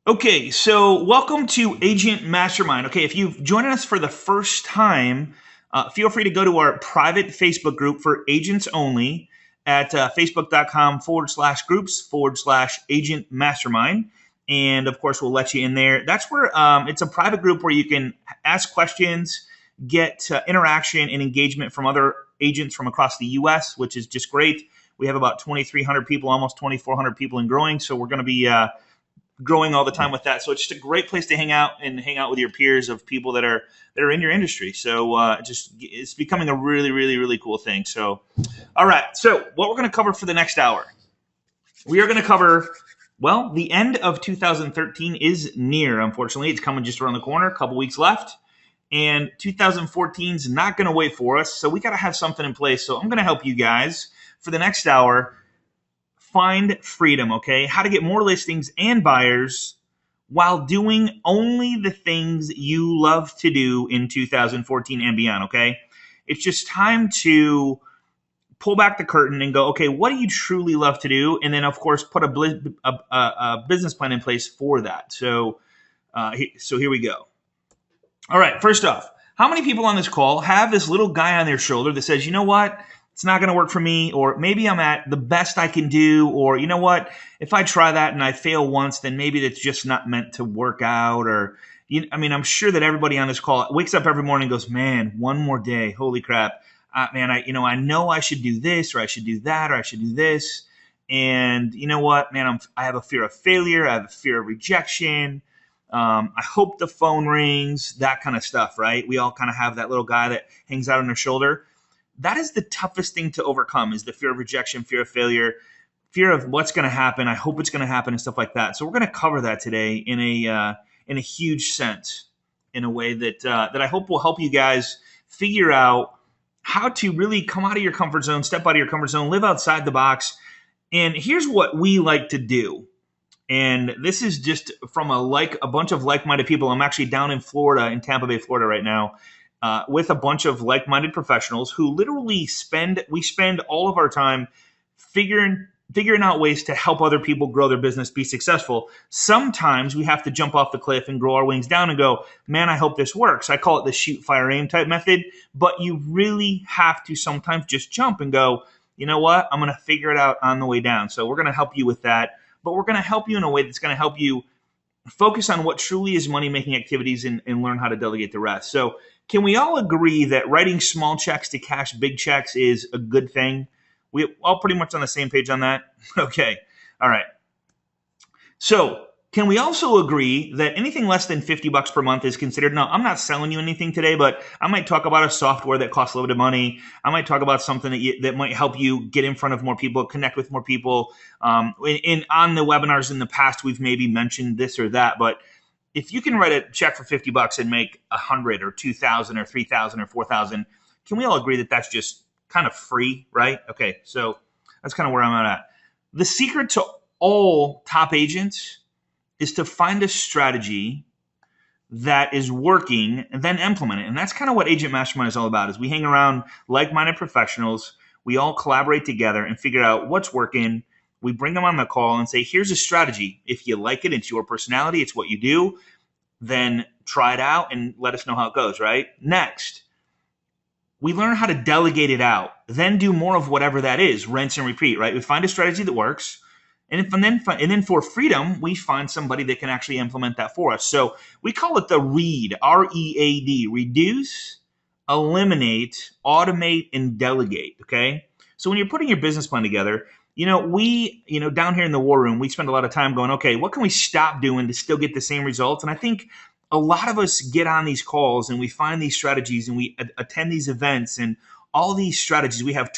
Okay, so welcome to Agent Mastermind. Okay, if you've joined us for the first time, feel free to go to our private Facebook group for agents only at facebook.com/groups/agent mastermind. And of course, we'll let you in there. That's where it's a private group where you can ask questions, get interaction and engagement from other agents from across the US, which is just great. We have about 2,300 people, almost 2,400 people and growing. So we're going to be growing all the time with that. So it's just a great place to hang out and hang out with your peers of people that are in your industry. So it's becoming a really, really, really cool thing. So, all right. So what we're going to cover for the next hour, we are going to cover, well, the end of 2013 is near. Unfortunately, it's coming just around the corner, a couple weeks left. And 2014 is not going to wait for us. So we got to have something in place. So I'm going to help you guys for the next hour find freedom, okay? How to get more listings and buyers while doing only the things you love to do in 2014 and beyond, okay? It's just time to pull back the curtain and go, okay, what do you truly love to do? And then, of course, put a business plan in place for that. So here we go. All right, first off, how many people on this call have this little guy on their shoulder that says, you know what? It's not going to work for me, or maybe I'm at the best I can do, or you know what, if I try that and I fail once, then maybe it's just not meant to work out. Or, I'm sure that everybody on this call wakes up every morning and goes, man, one more day, holy crap, man, I know I should do this, or I should do that, or I should do this, and you know what, man, I have a fear of failure, I have a fear of rejection. I hope the phone rings, that kind of stuff, right? We all kind of have that little guy that hangs out on our shoulder. That is the toughest thing to overcome, is the fear of rejection, fear of failure, fear of what's going to happen. I hope it's going to happen and stuff like that. So we're going to cover that today in a huge sense, in a way that I hope will help you guys figure out how to really come out of your comfort zone, step out of your comfort zone, live outside the box. And here's what we like to do. And this is just from a bunch of like-minded people. I'm actually down in Florida, in Tampa Bay, Florida right now. With a bunch of like-minded professionals who literally spend all of our time figuring out ways to help other people grow their business, be successful. Sometimes we have to jump off the cliff and grow our wings down and go, man, I hope this works. I call it the shoot, fire, aim type method. But you really have to sometimes just jump and go, you know what? I'm going to figure it out on the way down. So we're going to help you with that. But we're going to help you in a way that's going to help you focus on what truly is money-making activities and learn how to delegate the rest. So can we all agree that writing small checks to cash big checks is a good thing? We all pretty much on the same page on that? Okay. All right. So can we also agree that anything less than $50 per month is considered? Now, I'm not selling you anything today, but I might talk about a software that costs a little bit of money. I might talk about something that might help you get in front of more people, connect with more people. On the webinars in the past, we've maybe mentioned this or that, but if you can write a check for $50 and make 100 or 2,000 or 3,000 or 4,000, can we all agree that that's just kind of free, right? Okay, so that's kind of where I'm at. The secret to all top agents is to find a strategy that is working and then implement it. And that's kind of what Agent Mastermind is all about, is we hang around like-minded professionals. We all collaborate together and figure out what's working. We bring them on the call and say, here's a strategy. If you like it, it's your personality, it's what you do, then try it out and let us know how it goes, right? Next, we learn how to delegate it out, then do more of whatever that is, rinse and repeat, right? We find a strategy that works. And then for freedom, we find somebody that can actually implement that for us. So we call it the READ, R-E-A-D, reduce, eliminate, automate, and delegate, okay? So when you're putting your business plan together, we down here in the war room, we spend a lot of time going, okay, what can we stop doing to still get the same results? And I think a lot of us get on these calls and we find these strategies and we attend these events and all these strategies. We have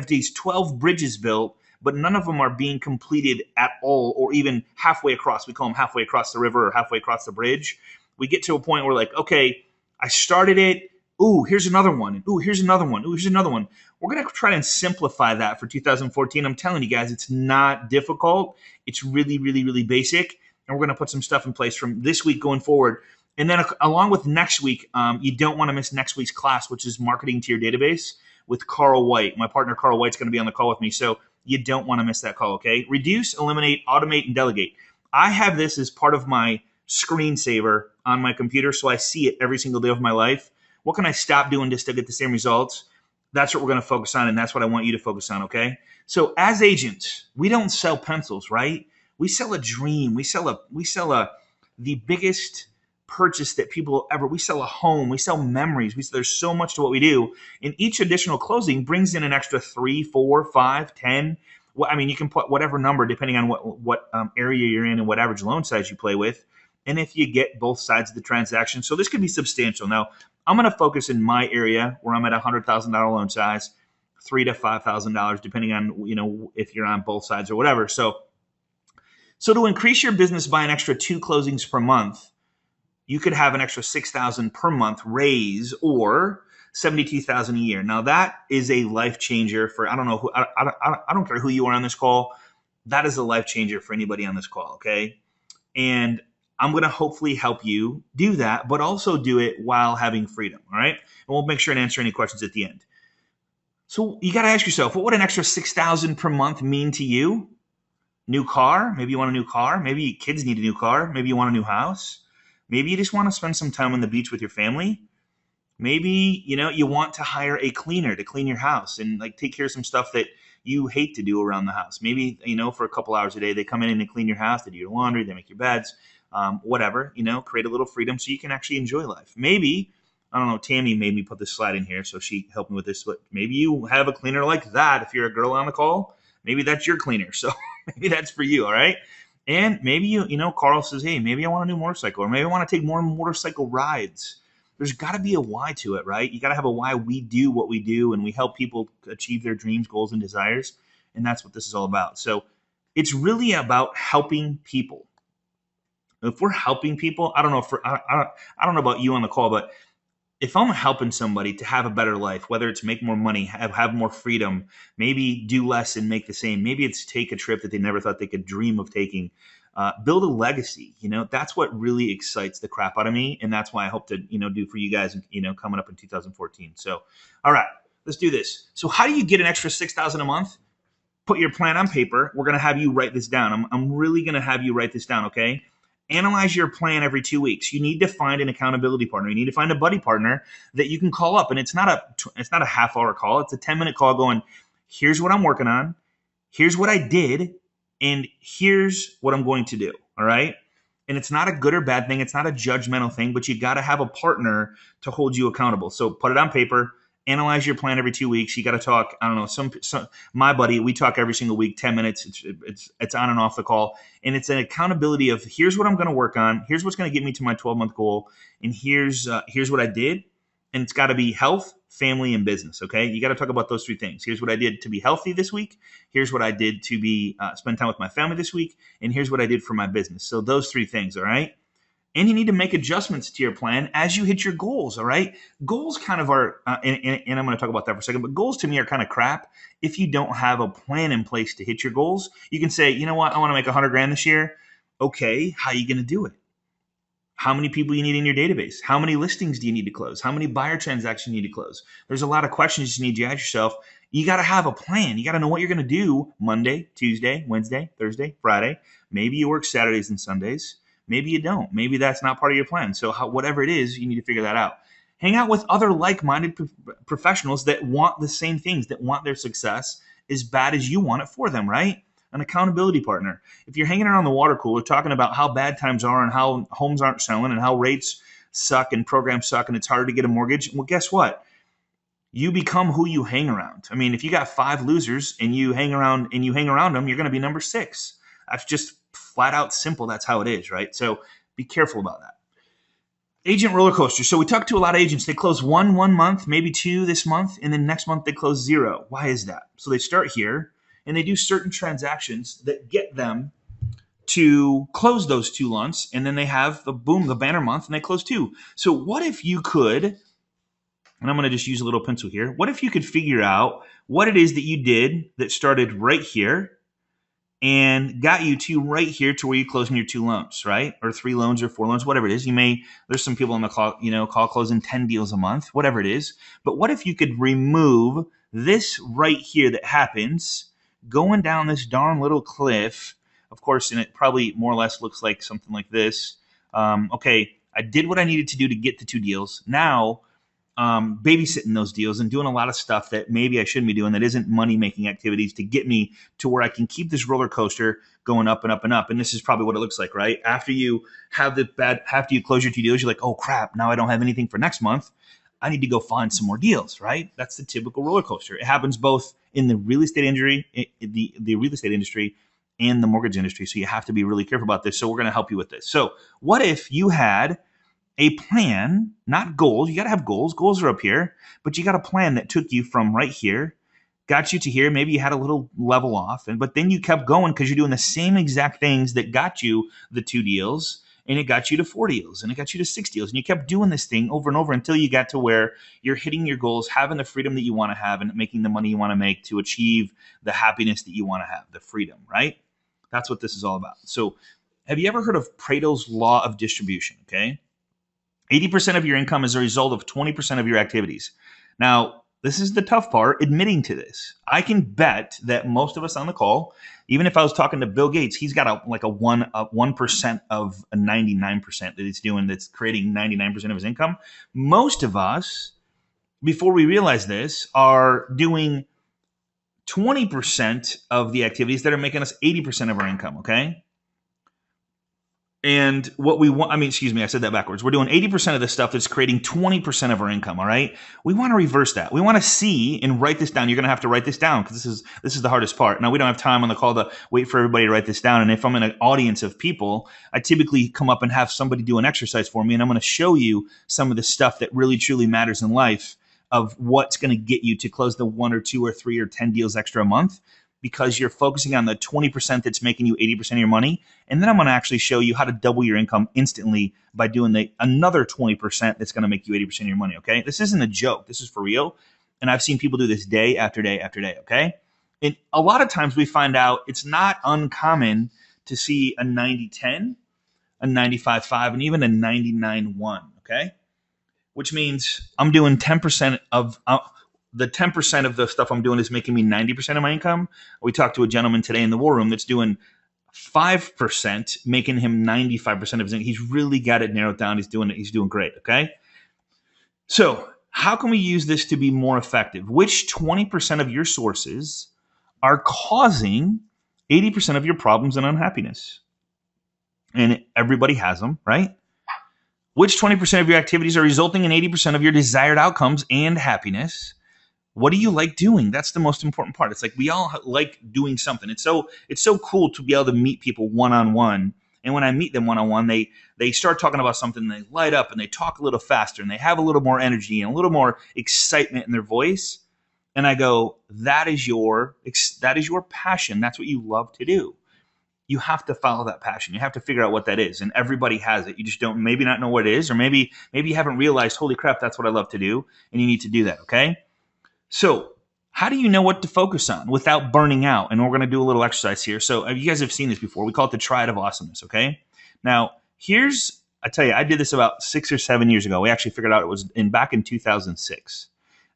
these 12 bridges built, but none of them are being completed at all or even halfway across. We call them halfway across the river or halfway across the bridge. We get to a point where like, okay, I started it. Ooh, here's another one. Ooh, here's another one. Ooh, here's another one. We're going to try and simplify that for 2014. I'm telling you guys, it's not difficult. It's really, really, really basic. And we're going to put some stuff in place from this week going forward. And then along with next week, you don't want to miss next week's class, which is marketing to your database with Carl White. My partner, Carl White's going to be on the call with me. So you don't want to miss that call, okay? Reduce, eliminate, automate, and delegate. I have this as part of my screensaver on my computer, so I see it every single day of my life. What can I stop doing just to get the same results? That's what we're going to focus on, and that's what I want you to focus on, okay? So as agents, we don't sell pencils, right? We sell a dream. We sell the biggest purchase that people ever. We sell a home. We sell memories. There's so much to what we do, and each additional closing brings in an extra 3, 4, 5, 10. Well, I mean, you can put whatever number depending on what area you're in and what average loan size you play with, and if you get both sides of the transaction. So this could be substantial. Now, I'm going to focus in my area where I'm at a $100,000 loan size, $3,000 to $5,000, depending on if you're on both sides or whatever. So to increase your business by an extra 2 closings per month, you could have an extra $6,000 per month raise or $72,000 a year. Now that is a life changer for I don't care who you are on this call. That is a life changer for anybody on this call. Okay, and I'm going to hopefully help you do that, but also do it while having freedom. All right, and we'll make sure and answer any questions at the end. So you got to ask yourself, what would an extra $6,000 per month mean to you? New car? Maybe you want a new car. Maybe kids need a new car. Maybe you want a new house. Maybe you just want to spend some time on the beach with your family. Maybe, you want to hire a cleaner to clean your house and take care of some stuff that you hate to do around the house. Maybe, for a couple hours a day, they come in and they clean your house, they do your laundry, they make your beds, whatever, create a little freedom so you can actually enjoy life. Maybe, I don't know, Tammy made me put this slide in here, so she helped me with this, but maybe you have a cleaner like that. If you're a girl on the call, maybe that's your cleaner. So maybe that's for you. All right. And maybe Carl says, hey, maybe I want a new motorcycle, or maybe I want to take more motorcycle rides. There's got to be a why to it, right? You got to have a why we do what we do, and we help people achieve their dreams, goals, and desires. And that's what this is all about. So it's really about helping people. If we're helping people, I don't know about you on the call, but if I'm helping somebody to have a better life, whether it's make more money, have more freedom, maybe do less and make the same, maybe it's take a trip that they never thought they could dream of taking, build a legacy, that's what really excites the crap out of me. And that's why I hope to, do for you guys, coming up in 2014. So, all right, let's do this. So how do you get an extra $6,000 a month? Put your plan on paper. We're going to have you write this down. I'm really going to have you write this down. Okay. Analyze your plan every 2 weeks. You need to find an accountability partner. You need to find a buddy partner that you can call up. And it's not a half-hour call. It's a 10-minute call going, here's what I'm working on. Here's what I did. And here's what I'm going to do. All right. And it's not a good or bad thing. It's not a judgmental thing, but you got to have a partner to hold you accountable. So put it on paper. Analyze your plan every 2 weeks. You got to talk. I don't know. My buddy, we talk every single week, 10 minutes. It's on and off the call. And it's an accountability of here's what I'm going to work on. Here's what's going to get me to my 12-month goal. And here's what I did. And it's got to be health, family, and business. Okay. You got to talk about those 3 things. Here's what I did to be healthy this week. Here's what I did to be spend time with my family this week. And here's what I did for my business. So those 3 things. All right. And you need to make adjustments to your plan as you hit your goals, all right? Goals kind of are, and I'm going to talk about that for a second, but goals to me are kind of crap if you don't have a plan in place to hit your goals. You can say, you know what, I want to make 100 grand this year. Okay, how are you going to do it? How many people you need in your database? How many listings do you need to close? How many buyer transactions you need to close? There's a lot of questions you need to ask yourself. You got to have a plan. You got to know what you're going to do Monday, Tuesday, Wednesday, Thursday, Friday. Maybe you work Saturdays and Sundays. Maybe you don't. Maybe that's not part of your plan. So whatever it is, you need to figure that out. Hang out with other like-minded professionals that want the same things, that want their success as bad as you want it for them, right? An accountability partner. If you're hanging around the water cooler talking about how bad times are and how homes aren't selling and how rates suck and programs suck and it's hard to get a mortgage, well, guess what? You become who you hang around. I mean, if you got 5 losers and you hang around them, you're going to be number 6. That's just flat out simple. That's how it is, right? So be careful about that. Agent Rollercoaster. So we talk to a lot of agents. They close one month, maybe 2 this month, and then next month they close 0. Why is that? So they start here and they do certain transactions that get them to close those 2 months, and then they have the banner month, and they close 2. So what if you could, and I'm going to just use a little pencil here, what if you could figure out what it is that you did that started right here and got you to right here to where you closing your 2 loans, right? Or 3 loans or 4 loans, whatever it is. There's some people on the call, call closing 10 deals a month, whatever it is. But what if you could remove this right here that happens going down this darn little cliff of course, and it probably more or less looks like something like this. Okay, I did what I needed to do to get the 2 deals. Now, babysitting those deals and doing a lot of stuff that maybe I shouldn't be doing that isn't money making activities to get me to where I can keep this roller coaster going up and up and up. And this is probably what it looks like, right? After you after you close your 2 deals, you're like, oh crap, now I don't have anything for next month. I need to go find some more deals, right? That's the typical roller coaster. It happens both in the real estate industry, the real estate industry, and the mortgage industry. So you have to be really careful about this. So we're going to help you with this. So what if you had a plan, not goals? You got to have goals. Goals are up here, but you got a plan that took you from right here, got you to here. Maybe you had a little level off, but then you kept going because you're doing the same exact things that got you the 2 deals, and it got you to 4 deals, and it got you to 6 deals. And you kept doing this thing over and over until you got to where you're hitting your goals, having the freedom that you want to have, and making the money you want to make to achieve the happiness that you want to have, the freedom, right? That's what this is all about. So have you ever heard of Pareto's law of distribution? Okay. 80% of your income is a result of 20% of your activities. Now, this is the tough part, admitting to this. I can bet that most of us on the call, even if I was talking to Bill Gates, he's got a 1% of a 99% that he's doing that's creating 99% of his income. Most of us, before we realize this, are doing 20% of the activities that are making us 80% of our income, okay? And what we want, I said that backwards. We're doing 80% of the stuff that's creating 20% of our income, all right? We want to reverse that. We want to see and write this down. You're going to have to write this down because this is the hardest part. Now, we don't have time on the call to wait for everybody to write this down. And if I'm in an audience of people, I typically come up and have somebody do an exercise for me, and I'm going to show you some of the stuff that really, truly matters in life of what's going to get you to close the 1 or 2 or 3 or 10 deals extra a month, because you're focusing on the 20% that's making you 80% of your money. And then I'm going to actually show you how to double your income instantly by doing another 20% that's going to make you 80% of your money, okay? This isn't a joke. This is for real. And I've seen people do this day after day after day, okay? And a lot of times we find out it's not uncommon to see a 90-10, a 95-5, and even a 99-1, okay? Which means I'm doing 10% of the 10% of the stuff I'm doing is making me 90% of my income. We talked to a gentleman today in the war room that's doing 5%, making him 95% of his income. He's really got it narrowed down. He's doing great. Okay. So how can we use this to be more effective? Which 20% of your sources are causing 80% of your problems and unhappiness? And everybody has them, right? Which 20% of your activities are resulting in 80% of your desired outcomes and happiness? What do you like doing? That's the most important part. It's like we all like doing something. It's so cool to be able to meet people one-on-one. And when I meet them one-on-one, they start talking about something, and they light up and they talk a little faster and they have a little more energy and a little more excitement in their voice. And I go, that is your passion. That's what you love to do. You have to follow that passion. You have to figure out what that is. And everybody has it. You just don't maybe not know what it is, or maybe you haven't realized, holy crap, that's what I love to do. And you need to do that, okay? So how do you know what to focus on without burning out? And we're going to do a little exercise here. So you guys have seen this before. We call it the triad of awesomeness, okay? Now, I tell you, I did this about 6 or 7 years ago. We actually figured out it was back in 2006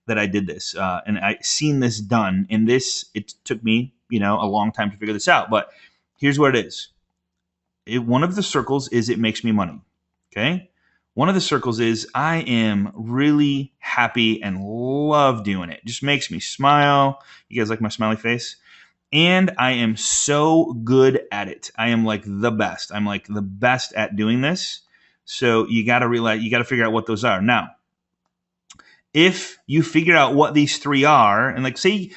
that I did this. And I seen this done. And it took me, a long time to figure this out. But here's what it is. One of the circles is it makes me money, okay? One of the circles is I am really happy and love doing it. Just makes me smile. You guys like my smiley face? And I am so good at it. I am like the best. I'm like the best at doing this. So you got to figure out what those are. Now, if you figure out what these 3 are, and like say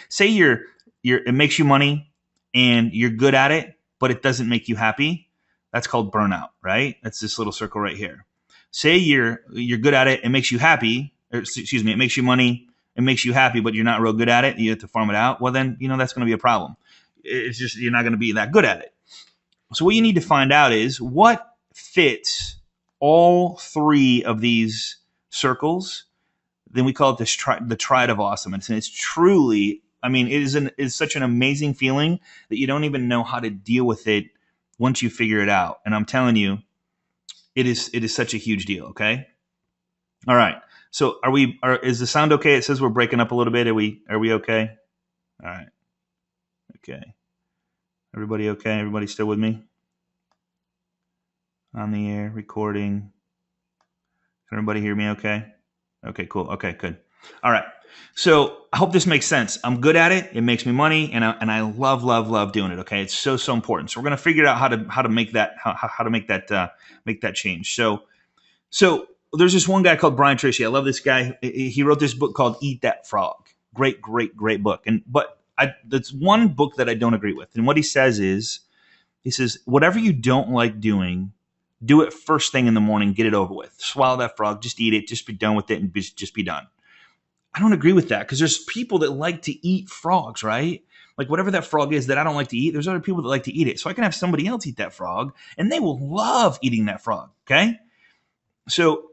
it makes you money and you're good at it, but it doesn't make you happy, that's called burnout, right? That's this little circle right here. Say you're good at it, it makes you happy, it makes you money, it makes you happy, but you're not real good at it, you have to farm it out. Well, then, that's going to be a problem. It's just, you're not going to be that good at it. So what you need to find out is what fits all 3 of these circles. Then we call it the triad of awesomeness. And it's truly, it is such an amazing feeling that you don't even know how to deal with it once you figure it out. And I'm telling you, it is such a huge deal. Okay. All right. So is the sound okay? It says we're breaking up a little bit. Are we okay? All right. Okay. Everybody okay? Everybody still with me? On the air, recording. Can everybody hear me okay? Okay, cool. Okay, good. All right. So I hope this makes sense. I'm good at it. It makes me money, and I love doing it. Okay, it's so important. So we're gonna figure out how to make that how to make that change. So there's this one guy called Brian Tracy. I love this guy. He wrote this book called Eat That Frog. Great book. That's one book that I don't agree with. And what he says is, he says, whatever you don't like doing, do it first thing in the morning. Get it over with. Swallow that frog. Just eat it. Just be done with it, and just be done. I don't agree with that, because there's people that like to eat frogs, right? Like whatever that frog is that I don't like to eat, there's other people that like to eat it. So I can have somebody else eat that frog, and they will love eating that frog. Okay. So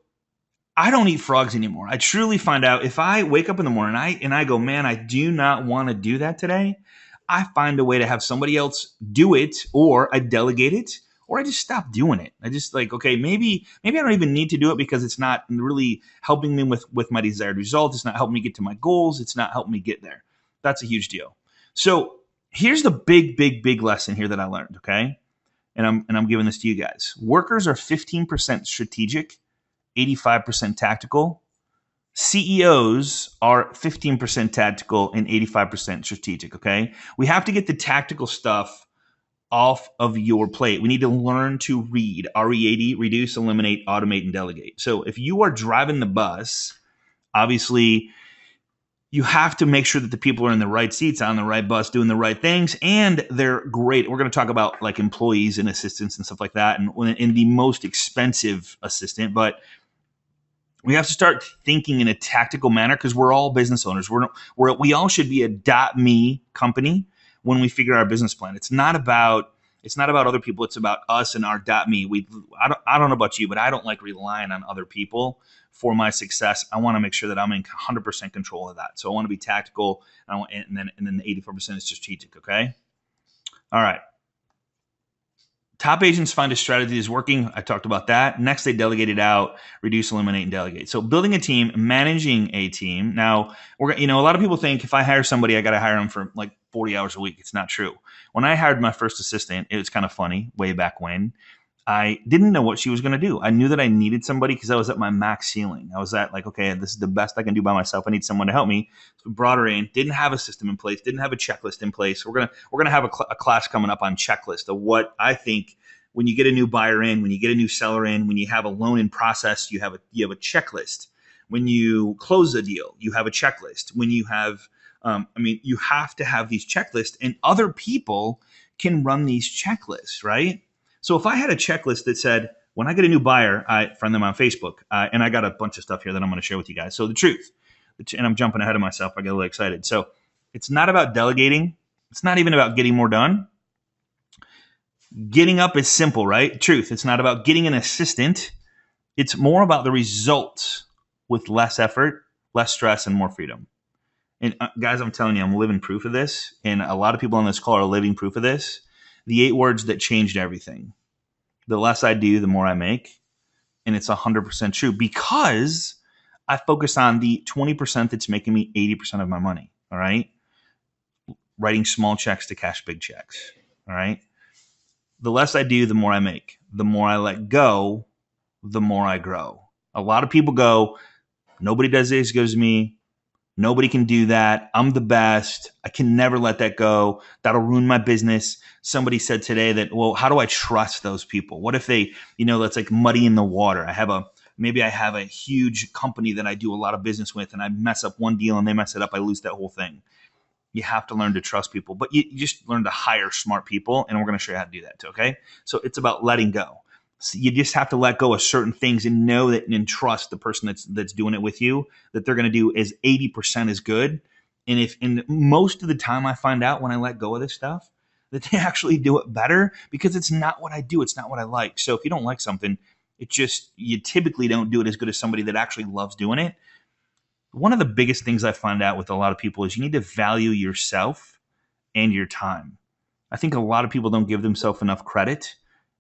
I don't eat frogs anymore. I truly find out if I wake up in the morning and I go, man, I do not want to do that today. I find a way to have somebody else do it, or I delegate it, or I just stop doing it. I just like, okay, maybe I don't even need to do it because it's not really helping me with my desired result. It's not helping me get to my goals. It's not helping me get there. That's a huge deal. So here's the big lesson here that I learned. Okay. And I'm giving this to you guys. Workers are 15% strategic, 85% tactical. CEOs are 15% tactical and 85% strategic, okay? We have to get the tactical stuff off of your plate. We need to learn to read, READ, reduce, eliminate, automate, and delegate. So if you are driving the bus, obviously you have to make sure that the people are in the right seats, on the right bus, doing the right things, and they're great. We're going to talk about like employees and assistants and stuff like that, and in the most expensive assistant, but we have to start thinking in a tactical manner, because we're all business owners. We all should be a .me company when we figure out our business plan. It's not about other people. It's about us and our .me. I don't know about you, but I don't like relying on other people for my success. I want to make sure that I'm in 100% control of that. So I want to be tactical, and then the 84% is strategic. Okay. All right. Top agents find a strategy is working. I talked about that. Next, they delegate it out, reduce, eliminate, and delegate. So building a team, managing a team. Now, a lot of people think if I hire somebody, I got to hire them for like 40 hours a week. It's not true. When I hired my first assistant, it was kind of funny way back when. I didn't know what she was going to do. I knew that I needed somebody because I was at my max ceiling. I was at like, okay, this is the best I can do by myself. I need someone to help me. So we brought her in. Didn't have a system in place. Didn't have a checklist in place. We're gonna have a class coming up on checklist of what I think when you get a new buyer in, when you get a new seller in, when you have a loan in process, you have a checklist. When you close a deal, you have a checklist. When you have, you have to have these checklists, and other people can run these checklists, right? So if I had a checklist that said, when I get a new buyer, I friend them on Facebook, and I got a bunch of stuff here that I'm going to share with you guys. So the truth, and I'm jumping ahead of myself. I get a little excited. So it's not about delegating. It's not even about getting more done. Getting up is simple, right? Truth. It's not about getting an assistant. It's more about the results with less effort, less stress, and more freedom. And guys, I'm telling you, I'm living proof of this. And a lot of people on this call are living proof of this. The 8 words that changed everything. The less I do, the more I make. And it's 100% true, because I focus on the 20% that's making me 80% of my money. All right. Writing small checks to cash big checks. All right. The less I do, the more I make. The more I let go, the more I grow. A lot of people go, nobody does this as good as me. Nobody can do that. I'm the best. I can never let that go. That'll ruin my business. Somebody said today that, well, how do I trust those people? What if they, that's like muddy in the water. Maybe I have a huge company that I do a lot of business with, and I mess up one deal and they mess it up. I lose that whole thing. You have to learn to trust people, but you just learn to hire smart people, and we're going to show you how to do that too, okay? So it's about letting go. So you just have to let go of certain things and know that and trust the person that's doing it with you, that they're going to do is 80% as good. And most of the time I find out when I let go of this stuff that they actually do it better, because it's not what I do. It's not what I like. So if you don't like something, you typically don't do it as good as somebody that actually loves doing it. One of the biggest things I find out with a lot of people is you need to value yourself and your time. I think a lot of people don't give themselves enough credit.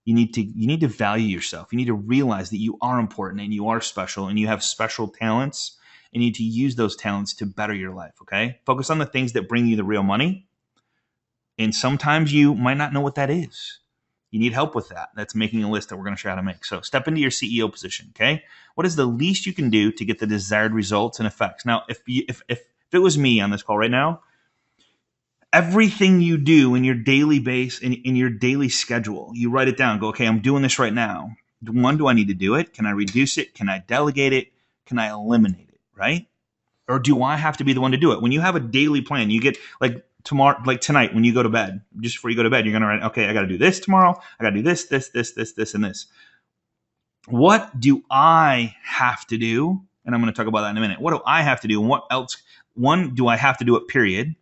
You need to value yourself. You need to realize that you are important and you are special and you have special talents, and you need to use those talents to better your life, okay? Focus on the things that bring you the real money And sometimes you might not know what that is. You need help with that. That's making a list that we're going to show how to make. So step into your CEO position, okay? What is the least you can do to get the desired results and effects? Now, if it was me on this call right now, everything you do in your daily base, in your daily schedule, you write it down. Go, okay, I'm doing this right now. One, do I need to do it? Can I reduce it? Can I delegate it? Can I eliminate it, right? Or do I have to be the one to do it? When you have a daily plan, you get like tomorrow, like tonight, when you go to bed, just before you go to bed, you're going to write, okay, I got to do this tomorrow. I got to do this, and this. What do I have to do? And I'm going to talk about that in a minute. What do I have to do? And what else? One, do I have to do it, period?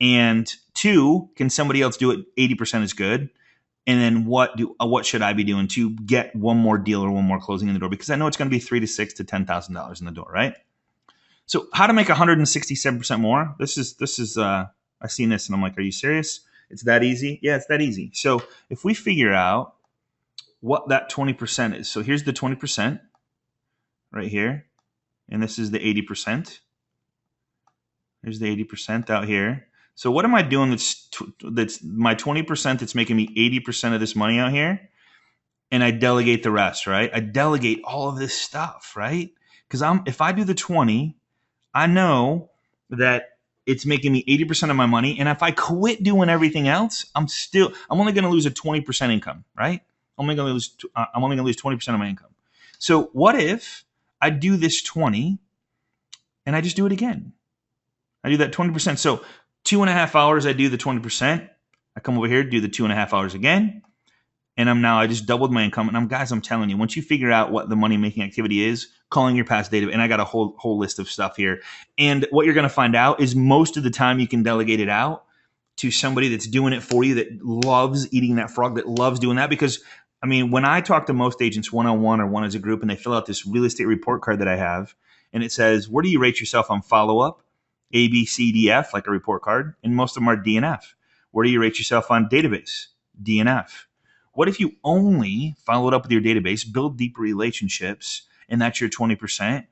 And two, can somebody else do it? 80% is good. And then what should I be doing to get one more deal or one more closing in the door? Because I know it's going to be $3,000 to $10,000 in the door, right? So how to make 167% more? This is I've seen this and I'm like, are you serious? It's that easy? Yeah, it's that easy. So if we figure out what that 20% is, so here's the 20% right here, and this is the 80%. There's the 80% out here. So what am I doing that's my 20% that's making me 80% of this money out here? And I delegate the rest, right? I delegate all of this stuff, right? Because if I do the 20, I know that it's making me 80% of my money. And if I quit doing everything else, I'm only going to lose a 20% income, right? I'm only going to lose 20% of my income. So what if I do this 20 and I just do it again? I do that 20%. So 2.5 hours, I do the 20%. I come over here, do the 2.5 hours again. And I just doubled my income. And I'm telling you, once you figure out what the money making activity is, calling your past data, and I got a whole list of stuff here. And what you're going to find out is most of the time you can delegate it out to somebody that's doing it for you, that loves eating that frog, that loves doing that. Because I mean, when I talk to most agents one-on-one or one as a group, and they fill out this real estate report card that I have, and it says, where do you rate yourself on follow-up? A, B, C, D, F, like a report card. And most of them are D and F. Where do you rate yourself on database? D and F. What if you only followed up with your database, build deeper relationships, and that's your 20%,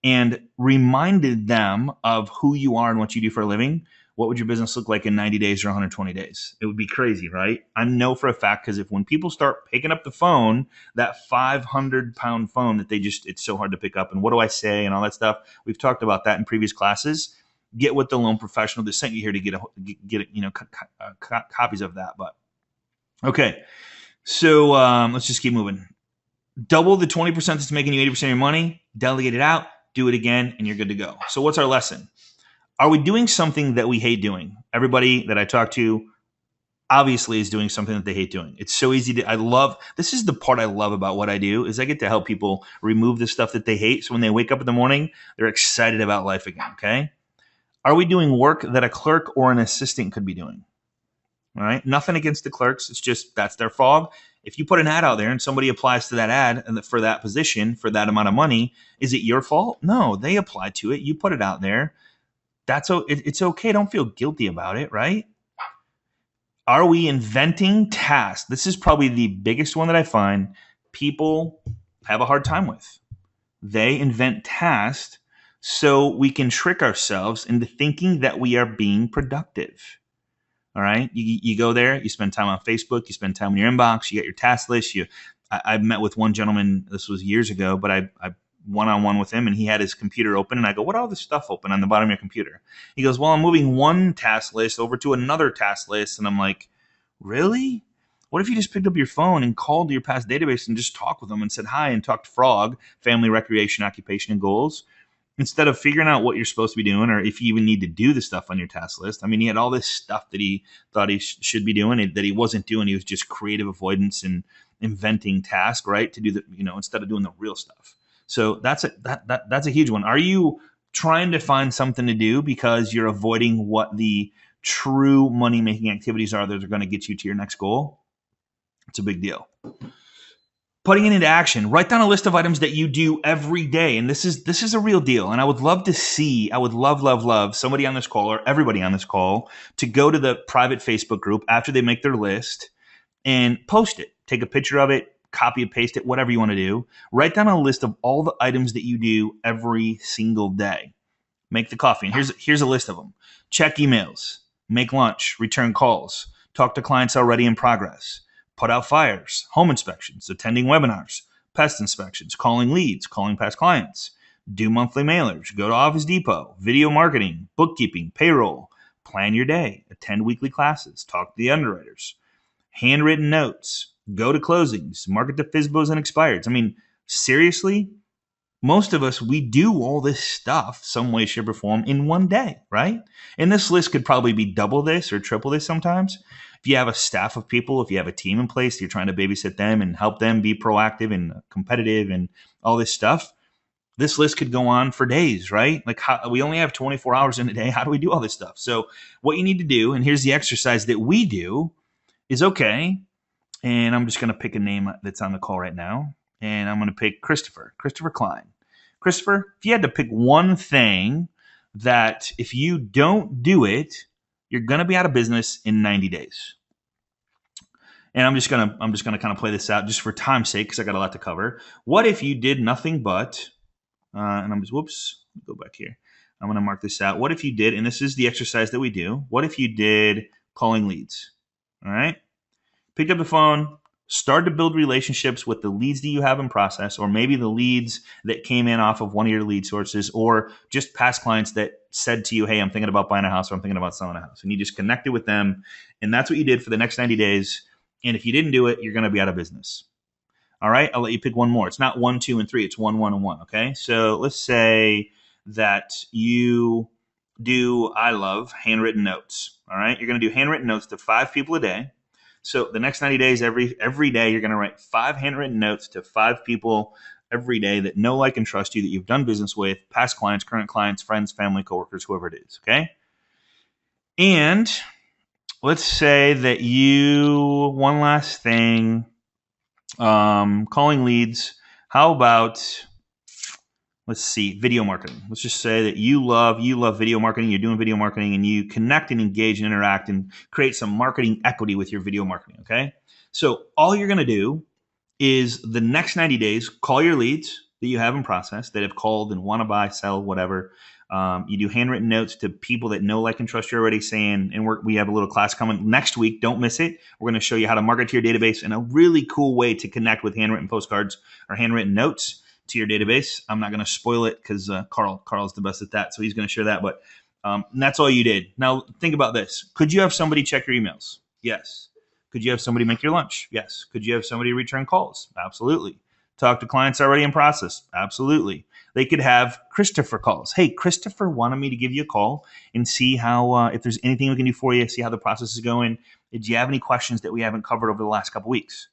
and reminded them of who you are and what you do for a living? What would your business look like in 90 days or 120 days? It would be crazy, right? I know for a fact, because when people start picking up the phone, that 500-pound phone that it's so hard to pick up, and what do I say and all that stuff. We've talked about that in previous classes. Get with the loan professional that sent you here to get copies of that. But okay. So let's just keep moving. Double the 20% that's making you 80% of your money, delegate it out, do it again, and you're good to go. So what's our lesson? Are we doing something that we hate doing? Everybody that I talk to obviously is doing something that they hate doing. It's so easy this is the part I love about what I do, is I get to help people remove the stuff that they hate. So when they wake up in the morning, they're excited about life again, okay? Are we doing work that a clerk or an assistant could be doing? All right. Nothing against the clerks. It's just that's their fog. If you put an ad out there and somebody applies to that ad and for that position for that amount of money, is it your fault? No, they applied to it. You put it out there. It's okay. Don't feel guilty about it, right? Are we inventing tasks? This is probably the biggest one that I find people have a hard time with. They invent tasks so we can trick ourselves into thinking that we are being productive. All right. You go there, you spend time on Facebook, you spend time in your inbox, you get your task list. I met with one gentleman, this was years ago, but I one-on-one with him, and he had his computer open, and I go, what all this stuff open on the bottom of your computer? He goes, well, I'm moving one task list over to another task list. And I'm like, really? What if you just picked up your phone and called your past database and just talked with them and said hi and talked frog, family, recreation, occupation, and goals? Instead of figuring out what you're supposed to be doing, or if you even need to do the stuff on your task list. I mean, he had all this stuff that he thought he should be doing that he wasn't doing. He was just creative avoidance and inventing tasks, right? To do the, instead of doing the real stuff. So that's a huge one. Are you trying to find something to do because you're avoiding what the true money-making activities are that are going to get you to your next goal? It's a big deal. Putting it into action. Write down a list of items that you do every day. And this is a real deal. And I would love love somebody on this call, or everybody on this call, to go to the private Facebook group after they make their list and post it. Take a picture of it, copy and paste it, whatever you want to do. Write down a list of all the items that you do every single day. Make the coffee. And here's a list of them. Check emails. make lunch, return calls, talk to clients already in progress, put out fires, home inspections, attending webinars, pest inspections, calling leads, calling past clients, do monthly mailers, go to Office Depot, video marketing, bookkeeping, payroll, plan your day, attend weekly classes, talk to the underwriters, handwritten notes, go to closings, market to FSBOs and expireds. I mean, seriously, most of us, we do all this stuff some way, shape, or form in one day, right? And this list could probably be double this or triple this sometimes. If you have a staff of people, if you have a team in place, you're trying to babysit them and help them be proactive and competitive and all this stuff, this list could go on for days, right? Like we only have 24 hours in a day. How do we do all this stuff? So what you need to do, and here's the exercise that we do, is okay. And I'm just going to pick a name that's on the call right now. And I'm going to pick Christopher Klein. Christopher, if you had to pick one thing that if you don't do it, you're going to be out of business in 90 days. And I'm just going to kind of play this out just for time's sake because I got a lot to cover. What if you did nothing but and I'm just, go back here. I'm going to mark this out. What if you did, and this is the exercise that we do, what if you did calling leads? All right. Picked up the phone, start to build relationships with the leads that you have in process, or maybe the leads that came in off of one of your lead sources, or just past clients that said to you, hey, I'm thinking about buying a house or I'm thinking about selling a house. And you just connected with them. And that's what you did for the next 90 days. And if you didn't do it, you're going to be out of business. All right, I'll let you pick one more. It's not 1, 2, and 3. It's 1, 1, and 1. Okay, so let's say that you do, I love handwritten notes. All right, you're going to do handwritten notes to 5 people a day. So the next 90 days, every day, you're going to write 5 handwritten notes to 5 people every day that know, like, and trust you, that you've done business with, past clients, current clients, friends, family, coworkers, whoever it is. Okay, and let's say that you, one last thing. Calling leads. How about, let's see, video marketing. Let's just say that you love video marketing. You're doing video marketing and you connect and engage and interact and create some marketing equity with your video marketing. Okay. So all you're going to do is the next 90 days, call your leads that you have in process that have called and want to buy, sell, whatever. You do handwritten notes to people that know, like, and trust you already, saying, and we have a little class coming next week. Don't miss it. We're going to show you how to market to your database and a really cool way to connect with handwritten postcards or handwritten notes to your database. I'm not going to spoil it because Carl's the best at that. So he's going to share that. But that's all you did. Now think about this. Could you have somebody check your emails? Yes. Could you have somebody make your lunch? Yes. Could you have somebody return calls? Absolutely. Talk to clients already in process? Absolutely. They could have Christopher calls. Hey, Christopher wanted me to give you a call and see how, if there's anything we can do for you, see how the process is going. Did you have any questions that we haven't covered over the last couple of weeks?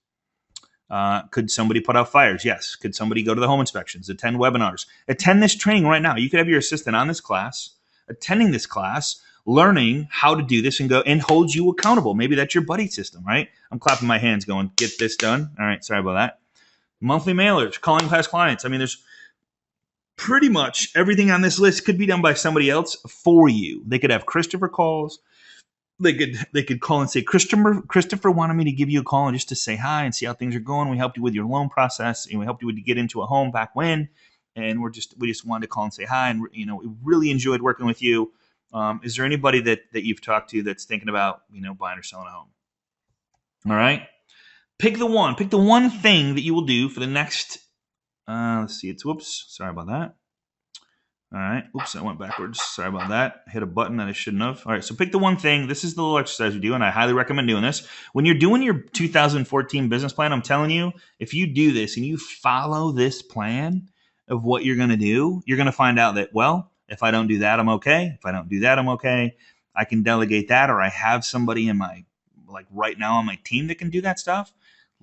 Could somebody put out fires? Yes. Could somebody go to the home inspections, attend webinars, attend this training right now? You could have your assistant on this class, attending this class, learning how to do this and go and hold you accountable. Maybe that's your buddy system, right? I'm clapping my hands going, get this done. All right. Sorry about that. Monthly mailers, calling past clients. I mean, there's pretty much everything on this list could be done by somebody else for you. They could have Christopher calls. They could call and say, Christopher wanted me to give you a call and just to say hi and see how things are going. We helped you with your loan process and we helped you to get into a home back when. And we just wanted to call and say hi. And, we really enjoyed working with you. Is there anybody that you've talked to that's thinking about, buying or selling a home? All right. Pick the one thing that you will do for the next, let's see, sorry about that. All right. Oops, I went backwards. Sorry about that. I hit a button that I shouldn't have. All right. So pick the one thing. This is the little exercise we do, and I highly recommend doing this. When you're doing your 2014 business plan, I'm telling you, if you do this and you follow this plan of what you're going to do, you're going to find out that, well, if I don't do that, I'm okay. If I don't do that, I'm okay. I can delegate that, or I have somebody in my, like right now on my team that can do that stuff.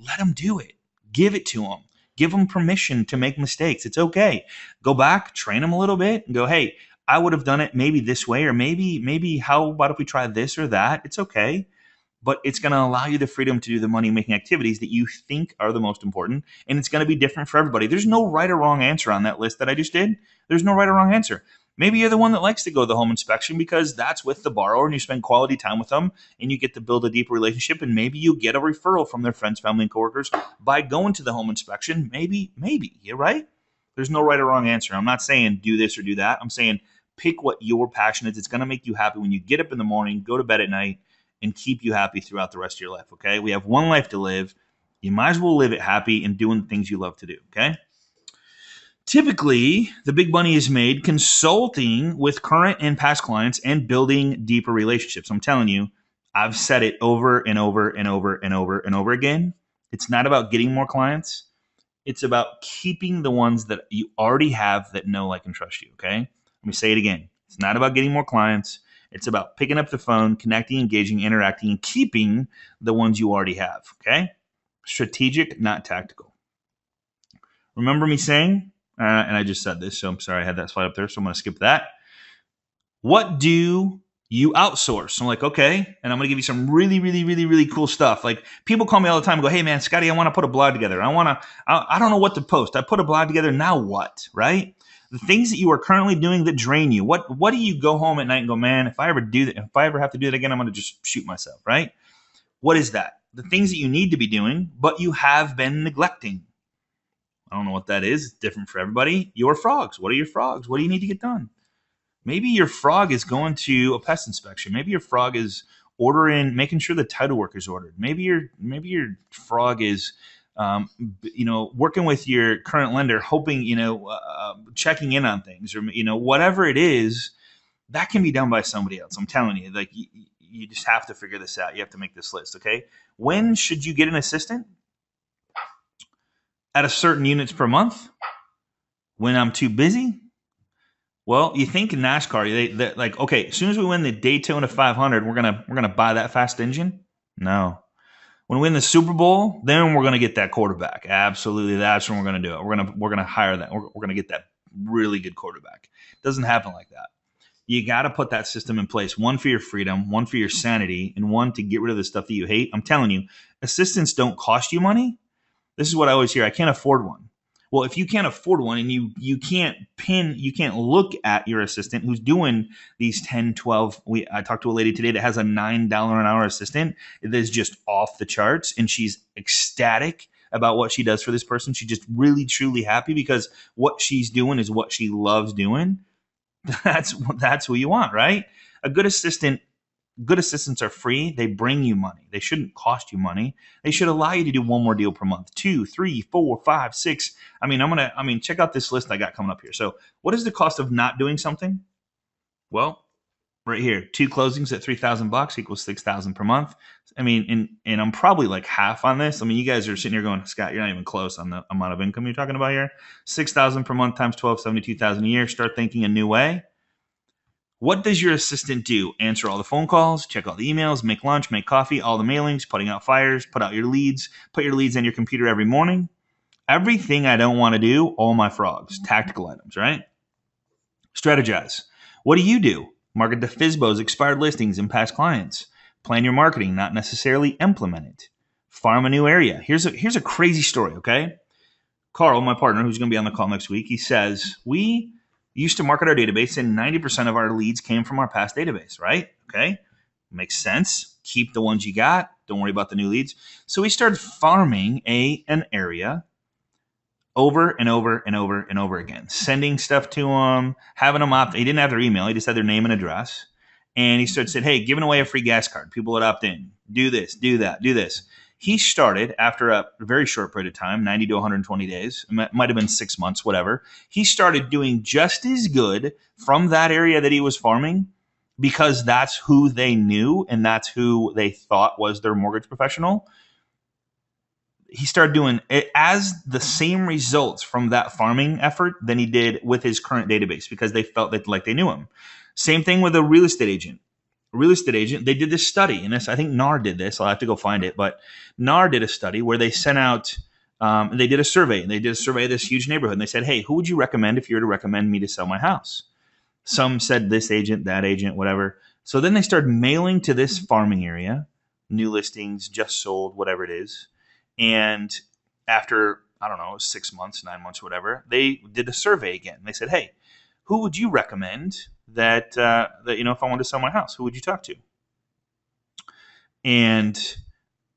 Let them do it. Give it to them. Give them permission to make mistakes. It's okay. Go back, train them a little bit and go, hey, I would have done it maybe this way, or maybe how about if we try this or that? It's okay. But it's going to allow you the freedom to do the money-making activities that you think are the most important. And it's going to be different for everybody. There's no right or wrong answer on that list that I just did. There's no right or wrong answer. Maybe you're the one that likes to go to the home inspection because that's with the borrower and you spend quality time with them and you get to build a deeper relationship, and maybe you get a referral from their friends, family, and coworkers by going to the home inspection. Maybe, you're right. There's no right or wrong answer. I'm not saying do this or do that. I'm saying Pick what your passion is. It's going to make you happy when you get up in the morning, go to bed at night, and keep you happy throughout the rest of your life, okay? We have one life to live. You might as well live it happy and doing the things you love to do, okay? Typically, the big money is made consulting with current and past clients and building deeper relationships. I'm telling you, I've said it over and over and over and over and over again. It's not about getting more clients. It's about keeping the ones that you already have that know, like, and trust you, okay? Let me say it again. It's not about getting more clients. It's about picking up the phone, connecting, engaging, interacting, and keeping the ones you already have, okay? Strategic, not tactical. Remember me saying, and I just said this, so I'm sorry I had that slide up there, so I'm going to skip that. What do you outsource? I'm like, okay, and I'm going to give you some really, really, really, really cool stuff. Like, people call me all the time and go, hey, man, Scotty, I want to put a blog together. I don't know what to post. I put a blog together. Now what, right? The things that you are currently doing that drain you. What do you go home at night and go, man, if I ever have to do that again, I'm going to just shoot myself, right? What is that? The things that you need to be doing, but you have been neglecting. I don't know what that is. It's different for everybody. Your frogs. What are your frogs? What do you need to get done? Maybe your frog is going to a pest inspection. Maybe your frog is making sure the title work is ordered. Maybe your frog is, working with your current lender, hoping, checking in on things, or, whatever it is, that can be done by somebody else. I'm telling you, like, you just have to figure this out. You have to make this list. Okay. When should you get an assistant? At a certain units per month? When I'm too busy? Well, you think in NASCAR, they like, okay, as soon as we win the Daytona 500, we're gonna buy that fast engine? No. When we win the Super Bowl, then we're gonna get that quarterback. Absolutely, that's when we're gonna do it. We're gonna hire that. We're gonna get that really good quarterback. It doesn't happen like that. You got to put that system in place. One for your freedom, one for your sanity, and one to get rid of the stuff that you hate. I'm telling you, assistants don't cost you money. This is what I always hear. I can't afford one. Well, if you can't afford one and you can't look at your assistant who's doing these 10, 12. I talked to a lady today that has a $9 an hour assistant that is just off the charts, and she's ecstatic about what she does for this person. She's just really, truly happy because what she's doing is what she loves doing. That's who you want, right? A good assistant. Good assistants are free. They bring you money. They shouldn't cost you money. They should allow you to do one more deal per month. 2, 3, 4, 5, 6. Check out this list I got coming up here. So what is the cost of not doing something? Well, right here, 2 closings at $3,000 equals $6,000 per month. And I'm probably like half on this. You guys are sitting here going, Scott, you're not even close on the amount of income you're talking about here. $6,000 per month times 12, $72,000 a year. Start thinking a new way. What does your assistant do? Answer all the phone calls, check all the emails, make lunch, make coffee, all the mailings, putting out fires, put out your leads, put your leads on your computer every morning. Everything I don't want to do, all my frogs, tactical items, right? Strategize. What do you do? Market the FSBOs, expired listings, and past clients. Plan your marketing, not necessarily implement it. Farm a new area. Here's a crazy story, okay? Carl, my partner, who's going to be on the call next week, he says, we used to market our database and 90% of our leads came from our past database, right? Okay. Makes sense. Keep the ones you got. Don't worry about the new leads. So we started farming an area over and over and over and over again, sending stuff to them, having them opt. He didn't have their email. He just had their name and address. And he started saying, hey, giving away a free gas card. People would opt in. Do this, do that, do this. He started after a very short period of time, 90 to 120 days, it might have been 6 months, whatever. He started doing just as good from that area that he was farming because that's who they knew and that's who they thought was their mortgage professional. He started doing it as the same results from that farming effort than he did with his current database because they felt like they knew him. Same thing with a real estate agent. They did this study, and I think NAR did this. I'll have to go find it, but NAR did a study where they sent out, they did a survey. They did a survey of this huge neighborhood, and they said, hey, who would you recommend if you were to recommend me to sell my house? Some said this agent, that agent, whatever. So then they started mailing to this farming area, new listings, just sold, whatever it is. And after, 6 months, 9 months, whatever, they did a survey again. They said, hey, who would you recommend that if I wanted to sell my house, who would you talk to? And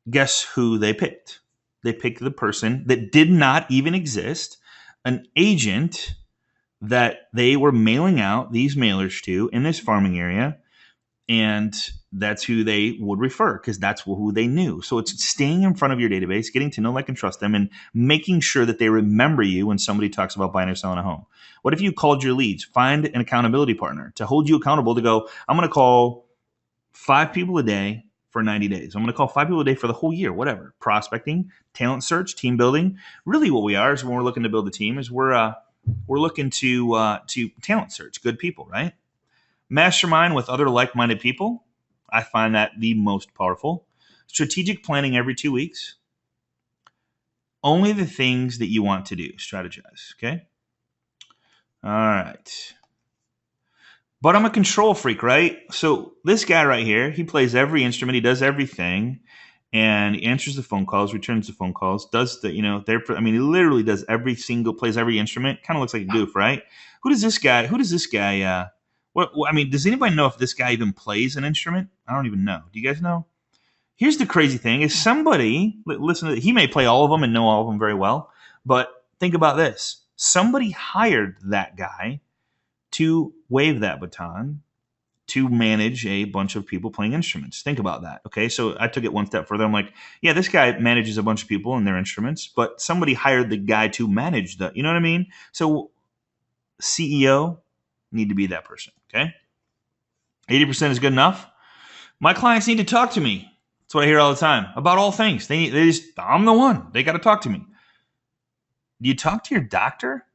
guess who they picked? They picked the person that did not even exist, an agent that they were mailing out these mailers to in this farming area, and that's who they would refer because that's who they knew. So it's staying in front of your database, getting to know, like, and trust them, and making sure that they remember you when somebody talks about buying or selling a home. What if you called your leads? Find an accountability partner to hold you accountable to go, I'm going to call 5 people a day for 90 days. I'm going to call 5 people a day for the whole year, whatever. Prospecting, talent search, team building. Really what we are is when we're looking to build a team is we're looking to talent search good people, right? Mastermind with other like-minded people. I find that the most powerful. Strategic planning every 2 weeks. Only the things that you want to do. Strategize, okay? All right. But I'm a control freak, right? So this guy right here, he plays every instrument. He does everything. And he answers the phone calls, returns the phone calls, does the, he literally does plays every instrument. Kind of looks like a goof, right? Who does this guy, does anybody know if this guy even plays an instrument? I don't even know. Do you guys know? Here's the crazy thing is he may play all of them and know all of them very well, but think about this. Somebody hired that guy to wave that baton to manage a bunch of people playing instruments. Think about that. Okay. So I took it one step further. I'm like, yeah, this guy manages a bunch of people and their instruments, but somebody hired the guy to manage you know what I mean? So CEO need to be that person. Okay. 80% is good enough. My clients need to talk to me. That's what I hear all the time about all things. I'm the one. They got to talk to me. Do you talk to your doctor?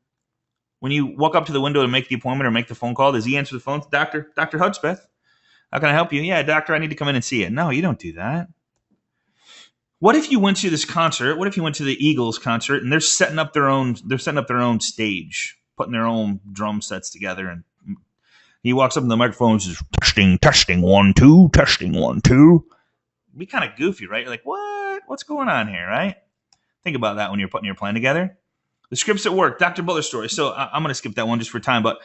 When you walk up to the window to make the appointment or make the phone call, does he answer the phone? Dr. Hudspeth, how can I help you? Yeah, doctor, I need to come in and see you. No, you don't do that. What if you went to this concert? What if you went to the Eagles concert and they're setting up their own stage, putting their own drum sets together, and he walks up in the microphone and says, testing, 1, 2, testing, 1, 2. It'd be kind of goofy, right? You're like, what? What's going on here, right? Think about that when you're putting your plan together. The scripts at work, Dr. Butler story. So I'm going to skip that one just for time. But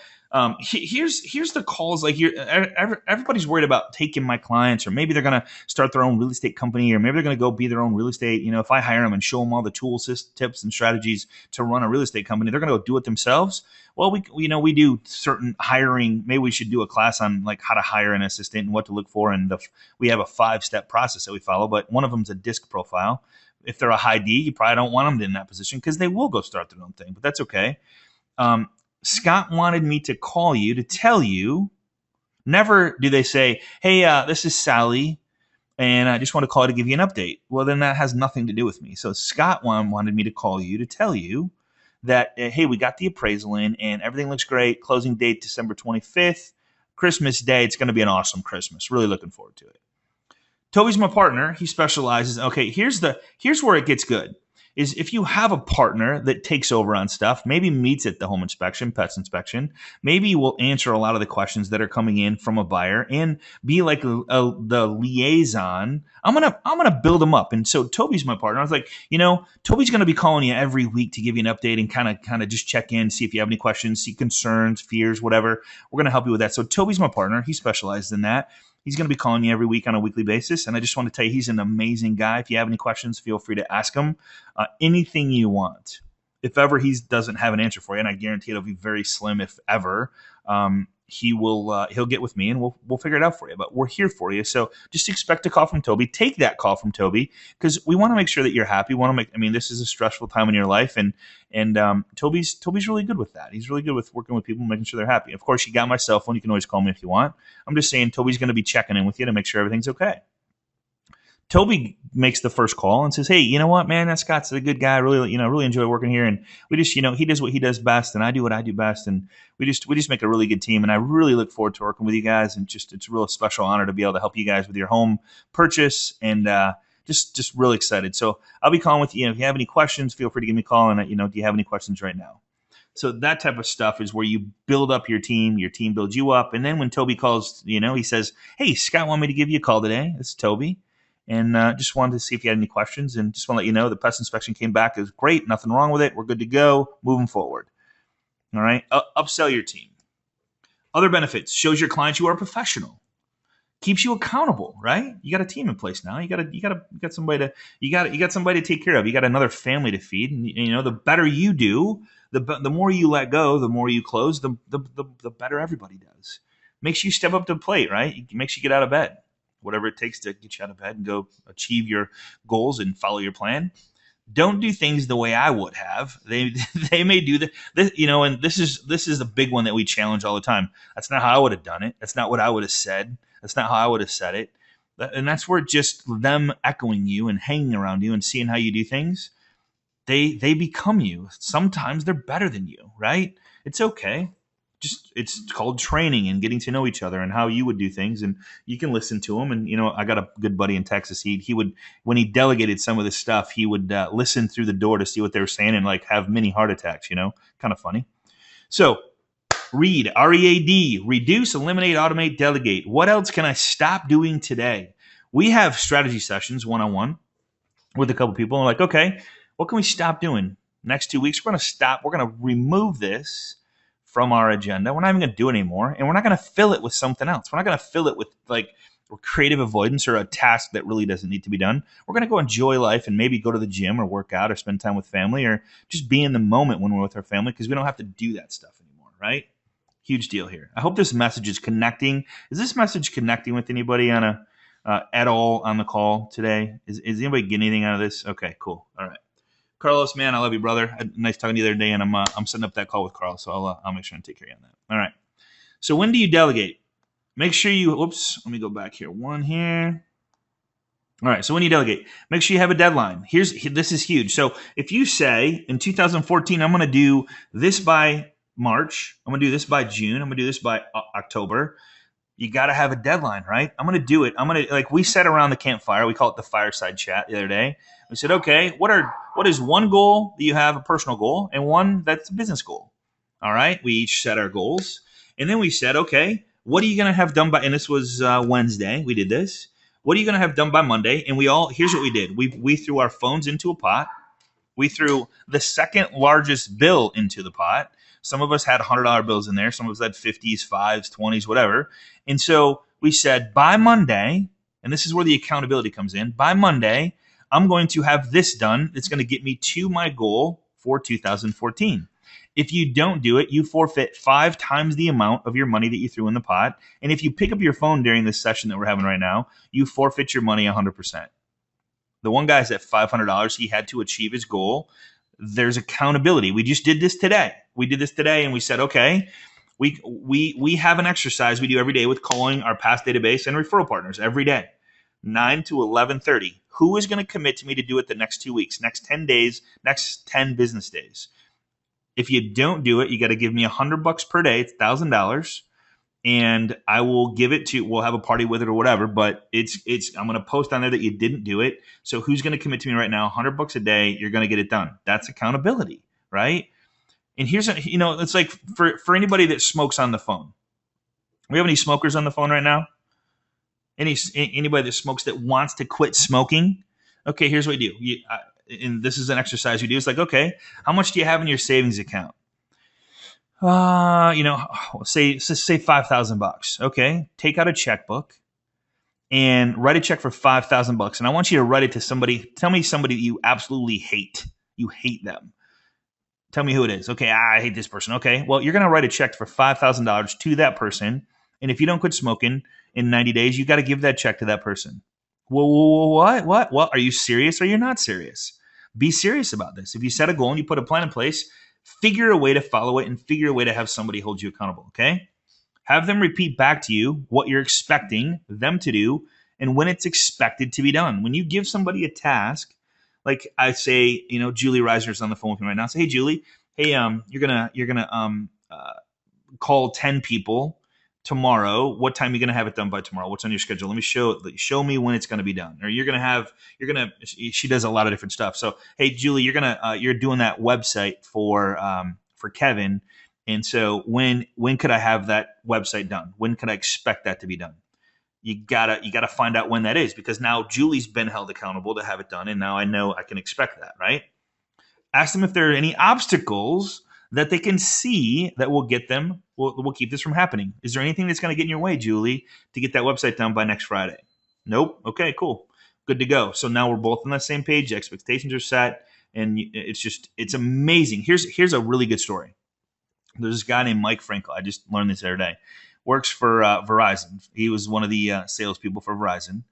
here's the calls. Like everybody's worried about taking my clients, or maybe they're going to start their own real estate company, or maybe they're going to go be their own real estate. If I hire them and show them all the tools, tips, and strategies to run a real estate company, they're going to go do it themselves. Well, we do certain hiring. Maybe we should do a class on like how to hire an assistant and what to look for. And we have a 5-step process that we follow. But one of them is a DISC profile. If they're a high D, you probably don't want them in that position because they will go start their own thing, but that's okay. Scott wanted me to call you to tell you, never do they say, hey, this is Sally, and I just want to call to give you an update. Well, then that has nothing to do with me. So Scott wanted me to call you to tell you that, hey, we got the appraisal in and everything looks great. Closing date December 25th, Christmas Day. It's going to be an awesome Christmas. Really looking forward to it. Toby's my partner. He specializes. Okay, here's where it gets good. Is if you have a partner that takes over on stuff, maybe meets at the home inspection, pets inspection, maybe will answer a lot of the questions that are coming in from a buyer and be like the liaison. I'm gonna build them up. And so Toby's my partner. I was like, Toby's gonna be calling you every week to give you an update and kind of just check in, see if you have any questions, see concerns, fears, whatever. We're gonna help you with that. So Toby's my partner. He specializes in that. He's going to be calling you every week on a weekly basis. And I just want to tell you, he's an amazing guy. If you have any questions, feel free to ask him anything you want. If ever he doesn't have an answer for you, and I guarantee it'll be very slim if ever, he'll get with me and we'll figure it out for you. But we're here for you. So just expect a call from Toby. Take that call from Toby because we want to make sure that you're happy. This is a stressful time in your life. And Toby's really good with that. He's really good with working with people, making sure they're happy. Of course, you got my cell phone. You can always call me if you want. I'm just saying Toby's going to be checking in with you to make sure everything's okay. Toby makes the first call and says, hey, you know what, man, that Scott's a good guy. Really enjoy working here. And we just, he does what he does best and I do what I do best. And we just make a really good team. And I really look forward to working with you guys. And it's a real special honor to be able to help you guys with your home purchase. And just really excited. So I'll be calling with you. If you have any questions, feel free to give me a call. And, do you have any questions right now? So that type of stuff is where you build up your team builds you up. And then when Toby calls, he says, hey, Scott wanted me to give you a call today. This is Toby. And just wanted to see if you had any questions. And just want to let you know the pest inspection came back. It was great. Nothing wrong with it. We're good to go. Moving forward. All right. Upsell your team. Other benefits. Shows your clients you are a professional. keeps you accountable, right? You got a team in place now. You got somebody to take care of. You got another family to feed. And, the better you do, the more you let go, the more you close, the better everybody does. Makes you step up to the plate, right? It makes you get out of bed, whatever it takes to get you out of bed and go achieve your goals and follow your plan. Don't do things the way I would have. They may do and this is the big one that we challenge all the time. That's not how I would have done it. That's not what I would have said. That's not how I would have said it. And that's where just them echoing you and hanging around you and seeing how you do things, they become you. Sometimes they're better than you, right? It's okay. It's called training and getting to know each other and how you would do things, and you can listen to them. And I got a good buddy in Texas. He would, when he delegated some of this stuff, he would listen through the door to see what they were saying and like have mini heart attacks. Kind of funny. So read, READ, reduce, eliminate, automate, delegate. What else can I stop doing today? We have strategy sessions one-on-one with a couple people. And we're like, okay, what can we stop doing? Next 2 weeks, we're going to stop. We're going to remove this from our agenda. We're not even going to do it anymore. And we're not going to fill it with something else. We're not going to fill it with like creative avoidance or a task that really doesn't need to be done. We're going to go enjoy life and maybe go to the gym or work out or spend time with family or just be in the moment when we're with our family, because we don't have to do that stuff anymore, right? Huge deal here. I hope this message is connecting. Is this message connecting with anybody on at all on the call today? Is anybody getting anything out of this? Okay, cool. All right. Carlos, man, I love you, brother. Nice talking to you the other day, and I'm setting up that call with Carl, so I'll make sure and take care of you on that. All right. So when do you delegate? Make sure you. Whoops. Let me go back here. One here. All right. So when you delegate, make sure you have a deadline. This is huge. So if you say in 2014, I'm going to do this by March, I'm going to do this by June, I'm going to do this by October. You got to have a deadline, right? I'm going to do it. We sat around the campfire. We call it the fireside chat the other day. We said, okay, what is one goal that you have, a personal goal, and one that's a business goal? All right. We each set our goals. And then we said, okay, what are you going to have done by, and this was Wednesday. We did this. What are you going to have done by Monday? And here's what we did. We threw our phones into a pot. We threw the second largest bill into the pot. Some of us had $100 bills in there. Some of us had 50s, 5s, 20s, whatever. And so we said by Monday, and this is where the accountability comes in, by Monday, I'm going to have this done. It's going to get me to my goal for 2014. If you don't do it, you forfeit 5 times the amount of your money that you threw in the pot. And if you pick up your phone during this session that we're having right now, you forfeit your money 100%. The one guy's at $500. He had to achieve his goal. There's accountability. We just did this today. And we said, okay, we have an exercise we do every day with calling our past database and referral partners every day, 9 to 11:30. Who is going to commit to me to do it the next 2 weeks, next 10 days, next 10 business days? If you don't do it, you got to give me $100 per day. It's $1,000. And I will give it to, we'll have a party with it or whatever, but I'm going to post on there that you didn't do it. So who's going to commit to me right now? $100 a day. You're going to get it done. That's accountability, right? And it's like for anybody that smokes on the phone. We have any smokers on the phone right now? Anybody that smokes that wants to quit smoking? Okay, here's what we do. And this is an exercise we do. It's like, okay, how much do you have in your savings account? Say $5,000. Okay, take out a checkbook and write a check for $5,000. And I want you to write it to somebody. Tell me somebody that you absolutely hate. You hate them. Tell me who it is. Okay, I hate this person. Okay, well, you're going to write a check for $5,000 to that person. And if you don't quit smoking in 90 days, you got to give that check to that person. Well, what? Are you serious or you're not serious? Be serious about this. If you set a goal and you put a plan in place, figure a way to follow it and figure a way to have somebody hold you accountable, okay? Have them repeat back to you what you're expecting them to do and when it's expected to be done. When you give somebody a task, like I say, Julie Reiser's on the phone with me right now. Say, hey, Julie, you're gonna call 10 people tomorrow. What time are you gonna have it done by tomorrow? What's on your schedule? Let me show me when it's gonna be done. Or she does a lot of different stuff. So, hey, Julie, you're doing that website for Kevin. And so when could I have that website done? When could I expect that to be done? You gotta find out when that is, because now Julie's been held accountable to have it done, and now I know I can expect that, right? Ask them if there are any obstacles that they can see that will get them, will keep this from happening. Is there anything that's going to get in your way, Julie, to get that website done by next Friday? Nope. Okay, cool. Good to go. So now we're both on the same page. Expectations are set. And it's amazing. Here's a really good story. There's this guy named Mike Frankel. I just learned this the other day. Works for Verizon. He was one of the salespeople for Verizon.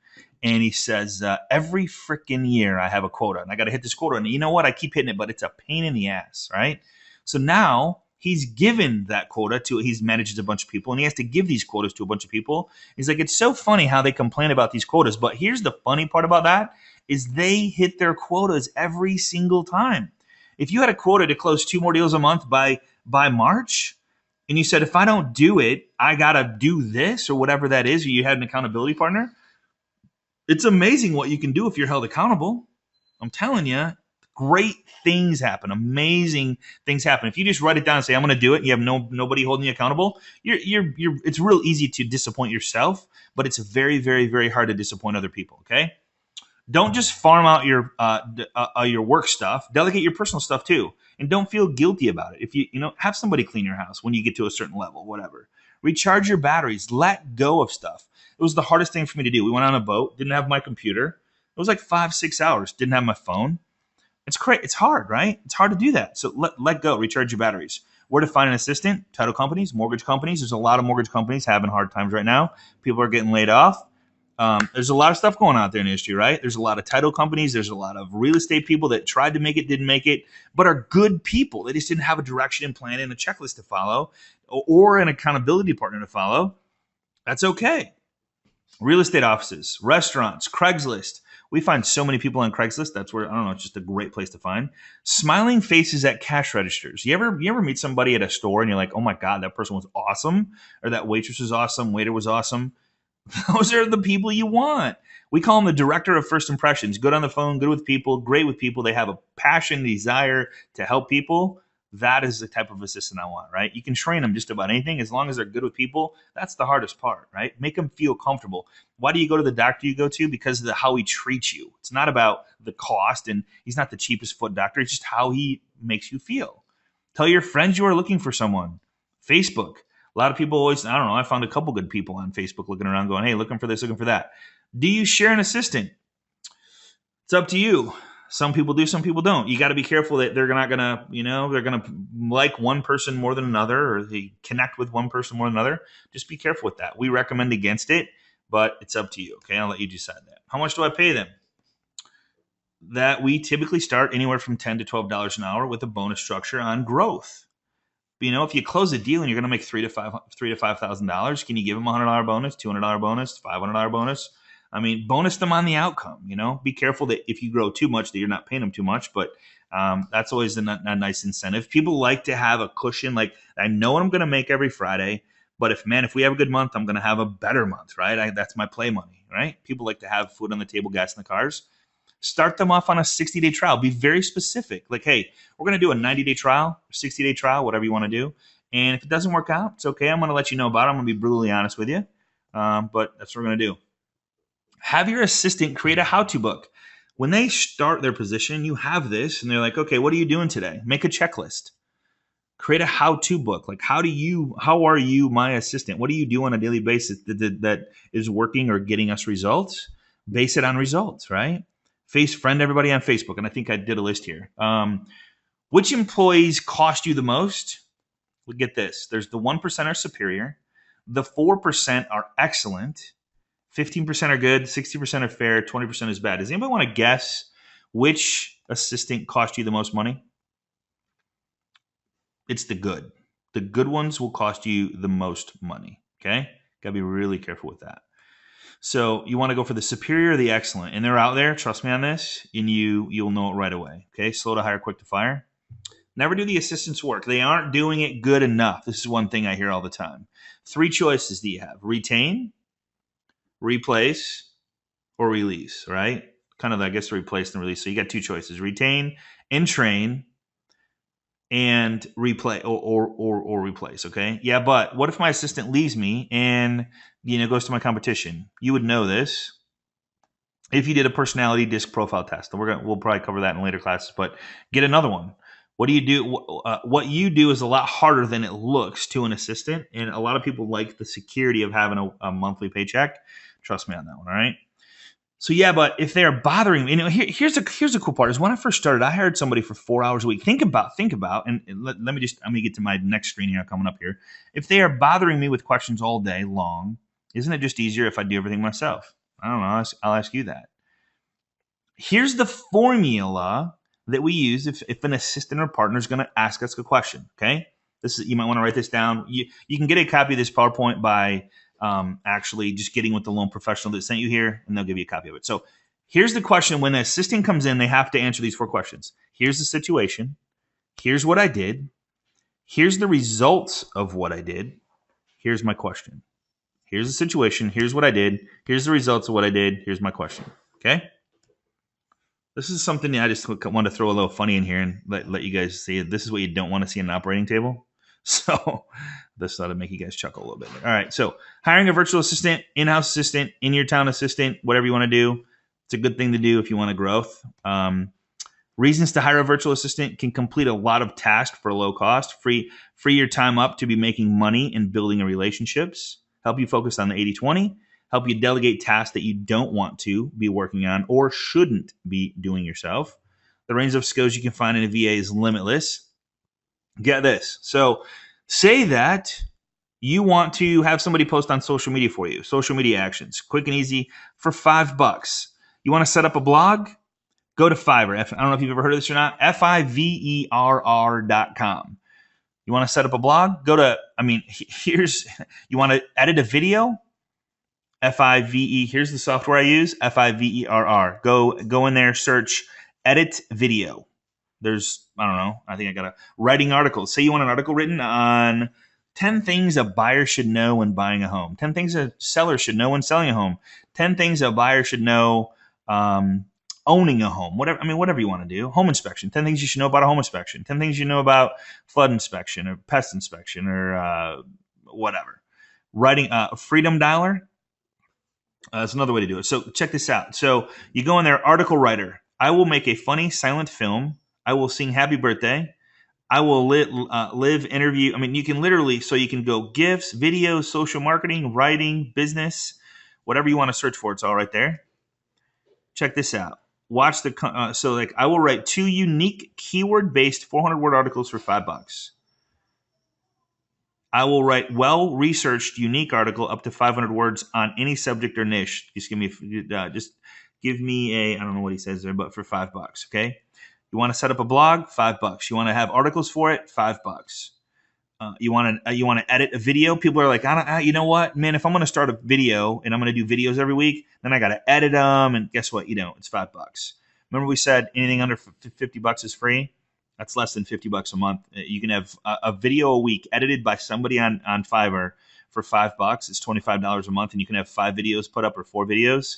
And he says, every freaking year I have a quota. And I got to hit this quota. And you know what? I keep hitting it, but it's a pain in the ass, right? So now he's given that quota to, he's manages a bunch of people. And he has to give these quotas to a bunch of people. He's like, it's so funny how they complain about these quotas. But here's the funny part about that is they hit their quotas every single time. If you had a quota to close 2 more deals a month by March, and you said, if I don't do it, I got to do this or whatever that is, or you had an accountability partner, it's amazing what you can do if you're held accountable. I'm telling you, great things happen. Amazing things happen. If you just write it down and say, I'm going to do it, and you have nobody holding you accountable, it's real easy to disappoint yourself, but it's very, very, very hard to disappoint other people, okay? Don't just farm out your work stuff. Delegate your personal stuff too, and don't feel guilty about it. If you have somebody clean your house when you get to a certain level, whatever. Recharge your batteries. Let go of stuff. It was the hardest thing for me to do. We went on a boat. Didn't have my computer. It was like 5-6 hours. Didn't have my phone. It's great. It's hard, right? It's hard to do that. So let go. Recharge your batteries. Where to find an assistant? Title companies, mortgage companies. There's a lot of mortgage companies having hard times right now. People are getting laid off. There's a lot of stuff going on out there in the industry, right? There's a lot of title companies. There's a lot of real estate people that tried to make it, didn't make it, but are good people. They just didn't have a direction and plan and a checklist to follow or an accountability partner to follow. That's okay. Real estate offices, restaurants, Craigslist. We find so many people on Craigslist. That's where, I don't know, it's just a great place to find. Smiling faces at cash registers. You ever meet somebody at a store and you're like, oh my God, that person was awesome, or that waitress was awesome, waiter was awesome? Those are the people you want. We call them the director of first impressions. Good on the phone, good with people, great with people. They have a passion, desire to help people. That is the type of assistant I want, right? You can train them just about anything as long as they're good with people. That's the hardest part, right? Make them feel comfortable. Why do you go to the doctor you go to? Because of how he treats you. It's not about the cost, and he's not the cheapest foot doctor. It's just how he makes you feel. Tell your friends you are looking for someone. Facebook. A lot of people always, I don't know, I found a couple good people on Facebook looking around going, hey, looking for this, looking for that. Do you share an assistant? It's up to you. Some people do, some people don't. You got to be careful that they're not going to, they're going to like one person more than another, or they connect with one person more than another. Just be careful with that. We recommend against it, but it's up to you. Okay, I'll let you decide that. How much do I pay them? That we typically start anywhere from $10 to $12 an hour with a bonus structure on growth. If you close a deal and you're going to make $3,000 to $5,000, can you give them a $100 bonus, $200 bonus, $500 bonus? I mean, bonus them on the outcome. Be careful that if you grow too much, that you're not paying them too much. But that's always a nice incentive. People like to have a cushion. Like, I know what I'm going to make every Friday, but if we have a good month, I'm going to have a better month, right? That's my play money, right? People like to have food on the table, gas in the cars. Start them off on a 60-day trial. Be very specific. Like, hey, we're going to do a 90-day trial, 60-day trial, whatever you want to do. And if it doesn't work out, it's okay. I'm going to let you know about it. I'm going to be brutally honest with you. But that's what we're going to do. Have your assistant create a how-to book. When they start their position, you have this, and they're like, okay, what are you doing today? Make a checklist. Create a how-to book. Like, how are you my assistant? What do you do on a daily basis that is working or getting us results? Base it on results, right? Friend everybody on Facebook, and I think I did a list here. Which employees cost you the most? Well, get this. There's the 1% are superior. The 4% are excellent. 15% are good. 60% are fair. 20% is bad. Does anybody want to guess which assistant cost you the most money? It's the good. The good ones will cost you the most money, okay? Got to be really careful with that. So you want to go for the superior or the excellent. And they're out there, trust me on this, and you'll know it right away. Okay, slow to hire, quick to fire. Never do the assistant's work. They aren't doing it good enough. This is one thing I hear all the time. 3 choices do you have? Retain, replace, or release, right? Kind of, I guess, replace and release. So you got 2 choices. Retain and train and replay or replace, okay? Yeah, but what if my assistant leaves me and goes to my competition? You would know this if you did a personality disc profile test. We'll probably cover that in later classes, but get another one. What do you do? What you do is a lot harder than it looks to an assistant, and a lot of people like the security of having a monthly paycheck. Trust me on that one. All right. So yeah, but if they're bothering me, here's a cool part is when I first started, I hired somebody for 4 hours a week. Think about, and let me just, I'm gonna get to my next screen here coming up here. If they are bothering me with questions all day long, isn't it just easier if I do everything myself? I don't know. I'll ask you that. Here's the formula that we use if an assistant or partner is going to ask us a question. Okay, you might want to write this down. You can get a copy of this PowerPoint by actually just getting with the loan professional that sent you here, and they'll give you a copy of it. So here's the question: when the assistant comes in, they have to answer these 4 questions. Here's the situation. Here's what I did. Here's the results of what I did. Here's my question. Here's the situation. Here's what I did. Here's the results of what I did. Here's my question. Okay. This is something that I just want to throw a little funny in here and let you guys see. This is what you don't want to see in an operating table. So this ought to make you guys chuckle a little bit. All right. So hiring a virtual assistant, in-house assistant, in your town assistant, whatever you want to do. It's a good thing to do if you want to growth. Reasons to hire a virtual assistant: can complete a lot of tasks for low cost, free your time up to be making money and building relationships, help you focus on the 80-20, help you delegate tasks that you don't want to be working on or shouldn't be doing yourself. The range of skills you can find in a VA is limitless. Get this. So say that you want to have somebody post on social media for you, social media actions, quick and easy for $5. You want to set up a blog? Go to Fiverr. I don't know if you've ever heard of this or not. Fiverr.com. You want to set up a blog? You want to edit a video? Five. Here's the software I use. Fiverr. Go in there, search edit video. There's, I don't know, I think I got a writing articles. Say you want an article written on 10 things a buyer should know when buying a home, 10 things a seller should know when selling a home, 10 things a buyer should know owning a home, whatever you want to do. Home inspection, 10 things you should know about a home inspection, 10 things you know about flood inspection or pest inspection or whatever. Writing Freedom Dialer. That's another way to do it. So check this out. So you go in there, article writer. I will make a funny silent film. I will sing happy birthday. I will live interview. You can literally, so you can go gifts, videos, social marketing, writing, business, whatever you want to search for. It's all right there. Check this out. Watch the, I will write 2 unique keyword-based 400-word articles for $5. I will write well-researched, unique article up to 500 words on any subject or niche. Just give me a, I don't know what he says there, but for $5. Okay. You want to set up a blog? $5. You want to have articles for it? $5. You want to edit a video? People are like, you know what, man? If I'm going to start a video and I'm going to do videos every week, then I got to edit them. And guess what? It's $5. Remember we said anything under $50 is free. That's less than $50 a month. You can have a video a week edited by somebody on Fiverr for $5. It's $25 a month, and you can have 5 videos put up or 4 videos.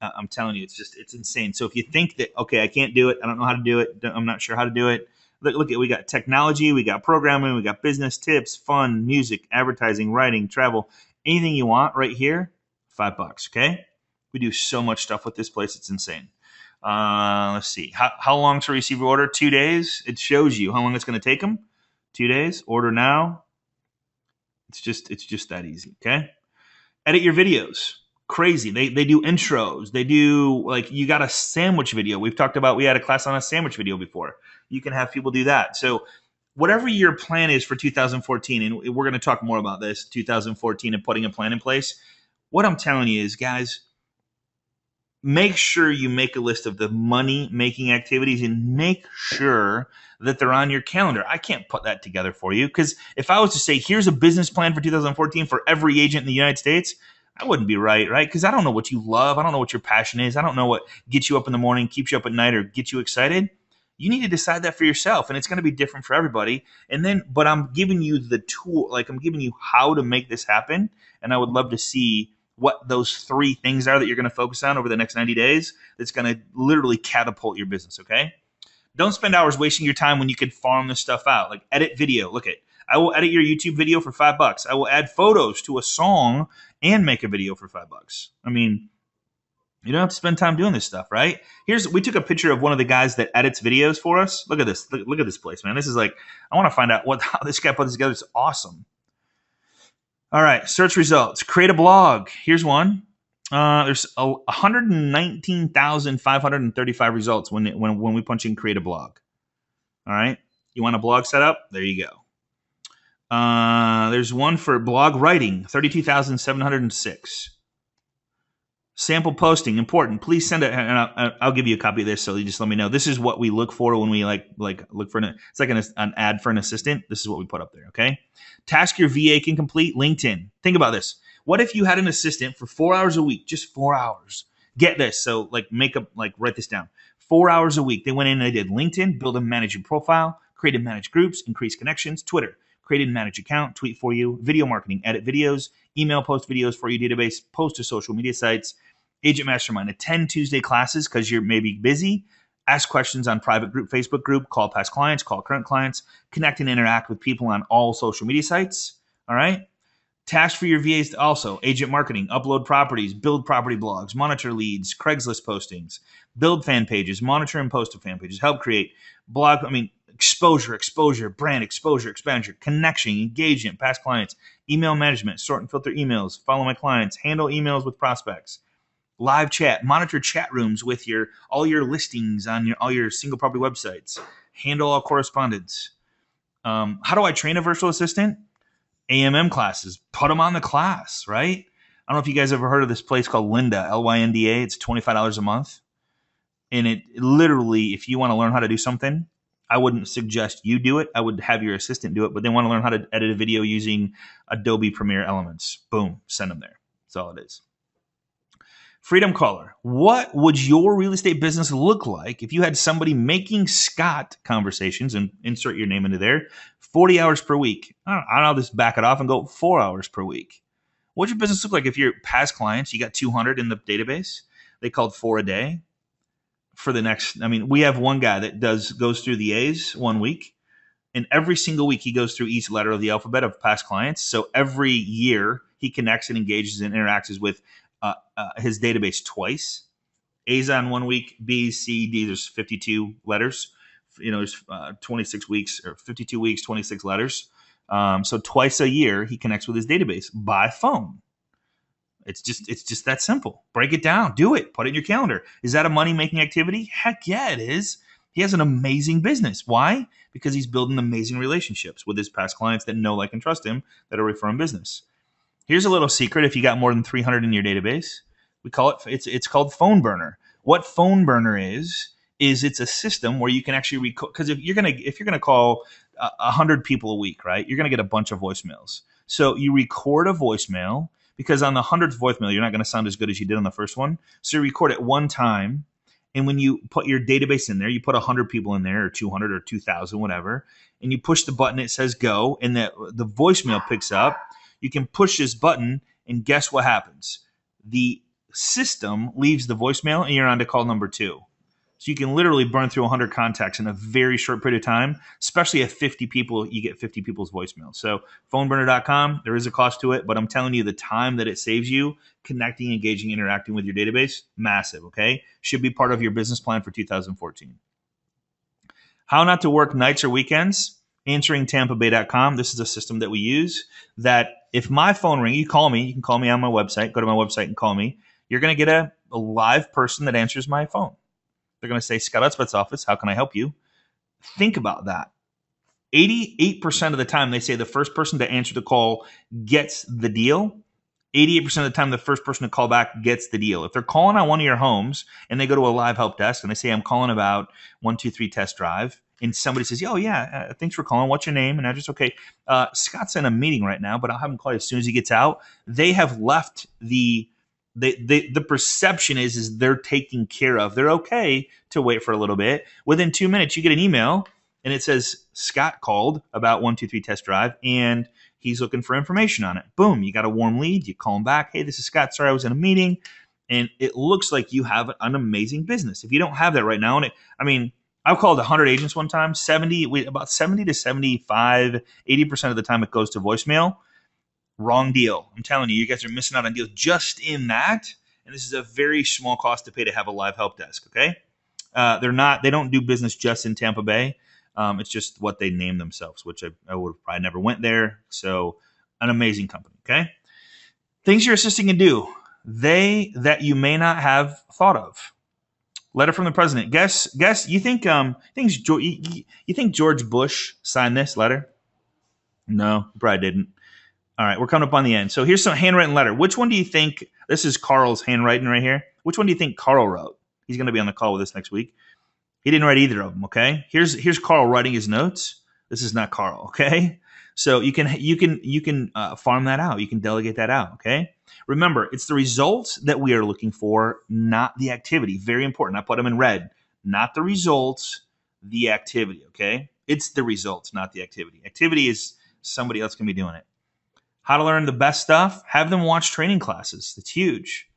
I'm telling you, it's insane. So if you think that, okay, I can't do it, I don't know how to do it, I'm not sure how to do it. Look, we got technology, we got programming, we got business tips, fun, music, advertising, writing, travel, anything you want right here, $5. Okay, we do so much stuff with this place, it's insane. Let's see. How long to receive your order? 2 days. It shows you how long it's going to take them. 2 days. Order now. It's just that easy. Okay. Edit your videos. Crazy. They do intros. They do, you got a sandwich video. We had a class on a sandwich video before. You can have people do that. So whatever your plan is for 2014, and we're going to talk more about this, 2014 and putting a plan in place. What I'm telling you is, guys, make sure you make a list of the money-making activities and make sure that they're on your calendar. I can't put that together for you because if I was to say, here's a business plan for 2014 for every agent in the United States, I wouldn't be right? Because I don't know what you love. I don't know what your passion is. I don't know what gets you up in the morning, keeps you up at night, or gets you excited. You need to decide that for yourself, and it's going to be different for everybody. But I'm giving you the tool, I'm giving you how to make this happen, and I would love to see what those 3 things are that you're going to focus on over the next 90 days that's going to literally catapult your business, okay? Don't spend hours wasting your time when you could farm this stuff out. Edit video. Look at, I will edit your YouTube video for $5. I will add photos to a song and make a video for $5. You don't have to spend time doing this stuff, right? We took a picture of one of the guys that edits videos for us. Look at this. Look at this place, man. This is like, I want to find out how this guy put this together. It's awesome. All right, search results. Create a blog. Here's one. There's 119,535 results when we punch in create a blog. All right. You want a blog set up? There you go. There's one for blog writing, 32,706. Sample posting, important. Please send it, and I'll give you a copy of this. So you just let me know. This is what we look for when we like look for it's like an ad for an assistant. This is what we put up there. Okay. Task your VA can complete. LinkedIn. Think about this. What if you had an assistant for 4 hours a week? Just 4 hours. Get this. So write this down. 4 hours a week. They went in and they did LinkedIn, build and manage your profile, create and manage groups, increase connections, Twitter, create and manage account, tweet for you, video marketing, edit videos, email post videos for your database, post to social media sites, Agent Mastermind, attend Tuesday classes because you're maybe busy, ask questions on private group, Facebook group, call past clients, call current clients, connect and interact with people on all social media sites. All right. Task for your VAs also, agent marketing, upload properties, build property blogs, monitor leads, Craigslist postings, build fan pages, monitor and post to fan pages, help create exposure, brand exposure, connection, engagement, past clients, email management, sort and filter emails, follow my clients, handle emails with prospects, live chat, monitor chat rooms with all your listings on all your single property websites, handle all correspondence. How do I train a virtual assistant? AMM classes, put them on the class, right? I don't know if you guys ever heard of this place called Lynda, Lynda. It's $25 a month. And it literally, if you want to learn how to do something, I wouldn't suggest you do it. I would have your assistant do it, but they want to learn how to edit a video using Adobe Premiere Elements. Boom, send them there. That's all it is. Freedom Caller. What would your real estate business look like if you had somebody making Scott conversations, and insert your name into there, 40 hours per week? I'll just back it off and go 4 hours per week. What's your business look like if your past clients, you got 200 in the database, they called 4 a day for the next, we have one guy that goes through the A's 1 week, and every single week he goes through each letter of the alphabet of past clients. So every year he connects and engages and interacts with his database twice. A's on 1 week, B's, C, D, there's 52 letters. There's 26 weeks or 52 weeks, 26 letters. So twice a year he connects with his database by phone. It's just that simple. Break it down. Do it. Put it in your calendar. Is that a money-making activity? Heck yeah, it is. He has an amazing business. Why? Because he's building amazing relationships with his past clients that know, like, and trust him, that are referring business. Here's a little secret. If you got more than 300 in your database, we call it's called Phone Burner. What Phone Burner is it's a system where you can actually record, because if you're gonna call 100 people a week, right, you're gonna get a bunch of voicemails. So you record a voicemail, because on the 100th voicemail you're not going to sound as good as you did on the first one. So you record it one time, and when you put your database in there, you put 100 people in there, or 200 or 2,000, whatever, and you push the button, it says go, and the voicemail picks up. You can push this button, and guess what happens? The system leaves the voicemail, and you're on to call number 2. So you can literally burn through 100 contacts in a very short period of time, especially at 50 people, you get 50 people's voicemails. So phoneburner.com, there is a cost to it, but I'm telling you, the time that it saves you connecting, engaging, interacting with your database, massive, okay? Should be part of your business plan for 2014. How not to work nights or weekends? AnsweringTampaBay.com. This is a system that we use that if my phone rings, you can call me on my website, go to my website and call me. You're going to get a live person that answers my phone. They're going to say, Scott Utspeth's office, how can I help you? Think about that. 88% of the time, they say the first person to answer the call gets the deal. 88% of the time, the first person to call back gets the deal. If they're calling on one of your homes and they go to a live help desk and they say, I'm calling about 123 test drive, and somebody says, oh, yeah, thanks for calling. What's your name and address? Okay, Scott's in a meeting right now, but I'll have him call you as soon as he gets out. They have left the perception is they're taken care of. They're okay to wait for a little bit. Within 2 minutes, you get an email, and it says, Scott called about 123 test drive, and he's looking for information on it. Boom, you got a warm lead. You call him back. Hey, this is Scott. Sorry, I was in a meeting. And it looks like you have an amazing business. If you don't have that right now, I've called 100 agents one time, about 70 to 75, 80% of the time it goes to voicemail. Wrong deal. I'm telling you, you guys are missing out on deals just in that. and this is a very small cost to pay to have a live help desk. Okay, they don't do business just in Tampa Bay. It's just what they name themselves, which I would have probably never went there. So an amazing company. Okay, things your assistant can do that you may not have thought of. Letter from the president. Guess. You think you think George Bush signed this letter? No, probably didn't. All right, we're coming up on the end. So here's some handwritten letter. Which one do you think? This is Carl's handwriting right here. Which one do you think Carl wrote? He's going to be on the call with us next week. He didn't write either of them. Okay. Here's Carl writing his notes. This is not Carl. Okay. So you can farm that out. You can delegate that out. Okay. Remember, it's the results that we are looking for, not the activity. Very important. I put them in red. Not the results, the activity. Okay. It's the results, not the activity. Activity is somebody else can be doing it. How to learn the best stuff? Have them watch training classes. That's huge.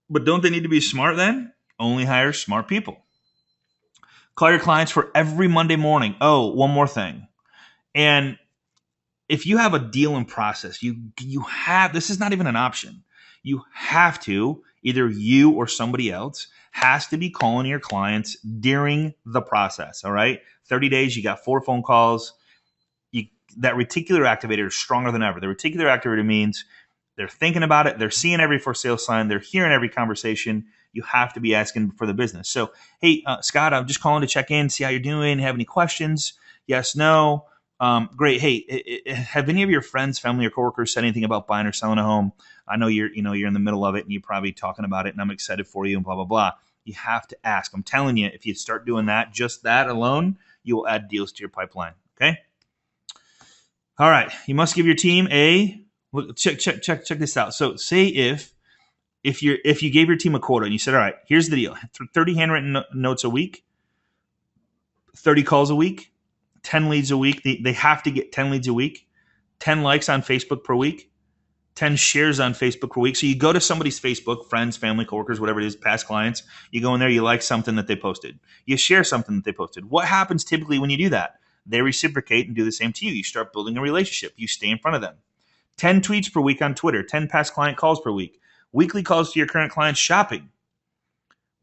But don't they need to be smart then? Only hire smart people. Call your clients for every Monday morning. Oh, one more thing. And if you have a deal in process, you have, this is not even an option. You have to, either you or somebody else has to be calling your clients during the process. All right. 30 days, you got 4 phone calls. That reticular activator is stronger than ever. The reticular activator means they're thinking about it. They're seeing every for sale sign. They're hearing every conversation. You have to be asking for the business. So, hey, Scott, I'm just calling to check in, see how you're doing. Have any questions? Yes, no. Great. Hey, have any of your friends, family, or coworkers said anything about buying or selling a home? I know you're in the middle of it and you're probably talking about it, and I'm excited for you and blah, blah, blah. You have to ask. I'm telling you, if you start doing that, just that alone, you will add deals to your pipeline. Okay. All right. You must give your team check this out. So say if you gave your team a quota and you said, all right, here's the deal. 30 handwritten notes a week, 30 calls a week, 10 leads a week. They have to get 10 leads a week, 10 likes on Facebook per week, 10 shares on Facebook per week. So you go to somebody's Facebook, friends, family, coworkers, whatever it is, past clients. You go in there, you like something that they posted. You share something that they posted. What happens typically when you do that? They reciprocate and do the same to you. You start building a relationship. You stay in front of them. 10 tweets per week on Twitter, 10 past client calls per week, weekly calls to your current clients shopping,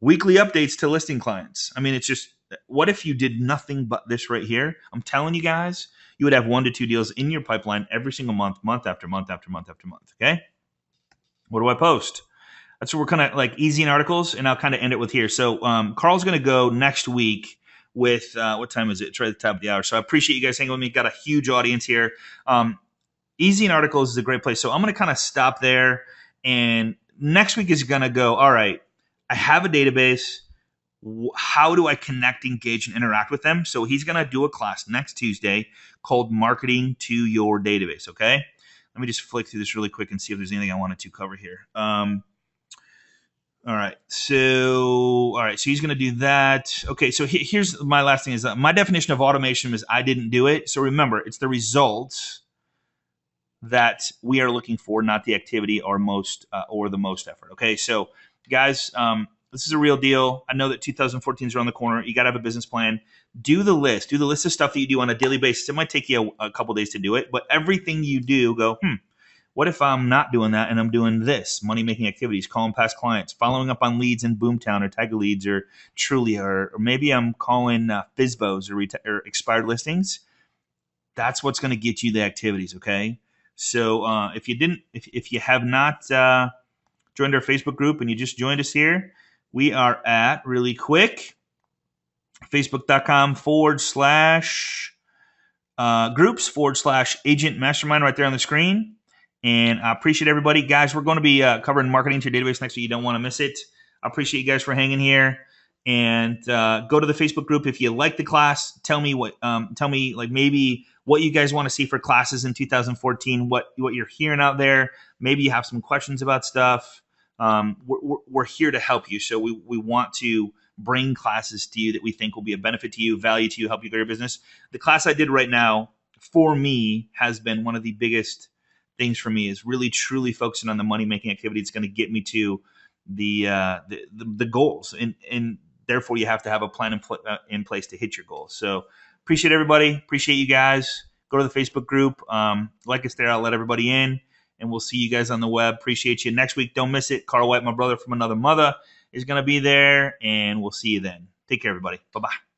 weekly updates to listing clients. I mean, it's just, what if you did nothing but this right here? I'm telling you guys, you would have 1 to 2 deals in your pipeline every single month, month after month after month after month. Okay. What do I post? That's what we're kind of like easy in articles, and I'll kind of end it with here. So Carl's going to go next week with what time is it? It's right at the top of the hour. So I appreciate you guys hanging with me. Got a huge audience here. Easy in articles is a great place. So I'm going to kind of stop there. And next week is going to go, all right, I have a database. How do I connect, engage, and interact with them? So he's going to do a class next Tuesday called Marketing to Your Database. Okay. Let me just flick through this really quick and see if there's anything I wanted to cover here. All right. So he's going to do that. Okay. So here's my last thing is my definition of automation is I didn't do it. So remember, it's the results that we are looking for, not the activity or the most effort. Okay. So guys, this is a real deal. I know that 2014 is around the corner. You got to have a business plan. Do the list of stuff that you do on a daily basis. It might take you a couple days to do it, but everything you do, go, what if I'm not doing that and I'm doing this? Money-making activities, calling past clients, following up on leads in Boomtown or Tiger Leads or Trulia, or maybe I'm calling FSBOs or expired listings. That's what's going to get you the activities, okay? So if you have not joined our Facebook group and you just joined us here, we are at, really quick, facebook.com/groups/agent mastermind right there on the screen. And I appreciate everybody. Guys, we're going to be covering marketing to your database next week. You don't want to miss it. I appreciate you guys for hanging here. And go to the Facebook group. If you like the class, tell me like maybe what you guys want to see for classes in 2014, what you're hearing out there. Maybe you have some questions about stuff. We're here to help you. So we want to bring classes to you that we think will be a benefit to you, value to you, help you grow your business. The class I did right now, for me, has been one of the biggest things for me, is really truly focusing on the money-making activity. It's going to get me to the goals. And therefore, you have to have a plan in place to hit your goals. So appreciate everybody. Appreciate you guys. Go to the Facebook group. Like us there. I'll let everybody in. and we'll see you guys on the web. Appreciate you. Next week, don't miss it. Carl White, my brother from another mother, is going to be there, and we'll see you then. Take care, everybody. Bye-bye.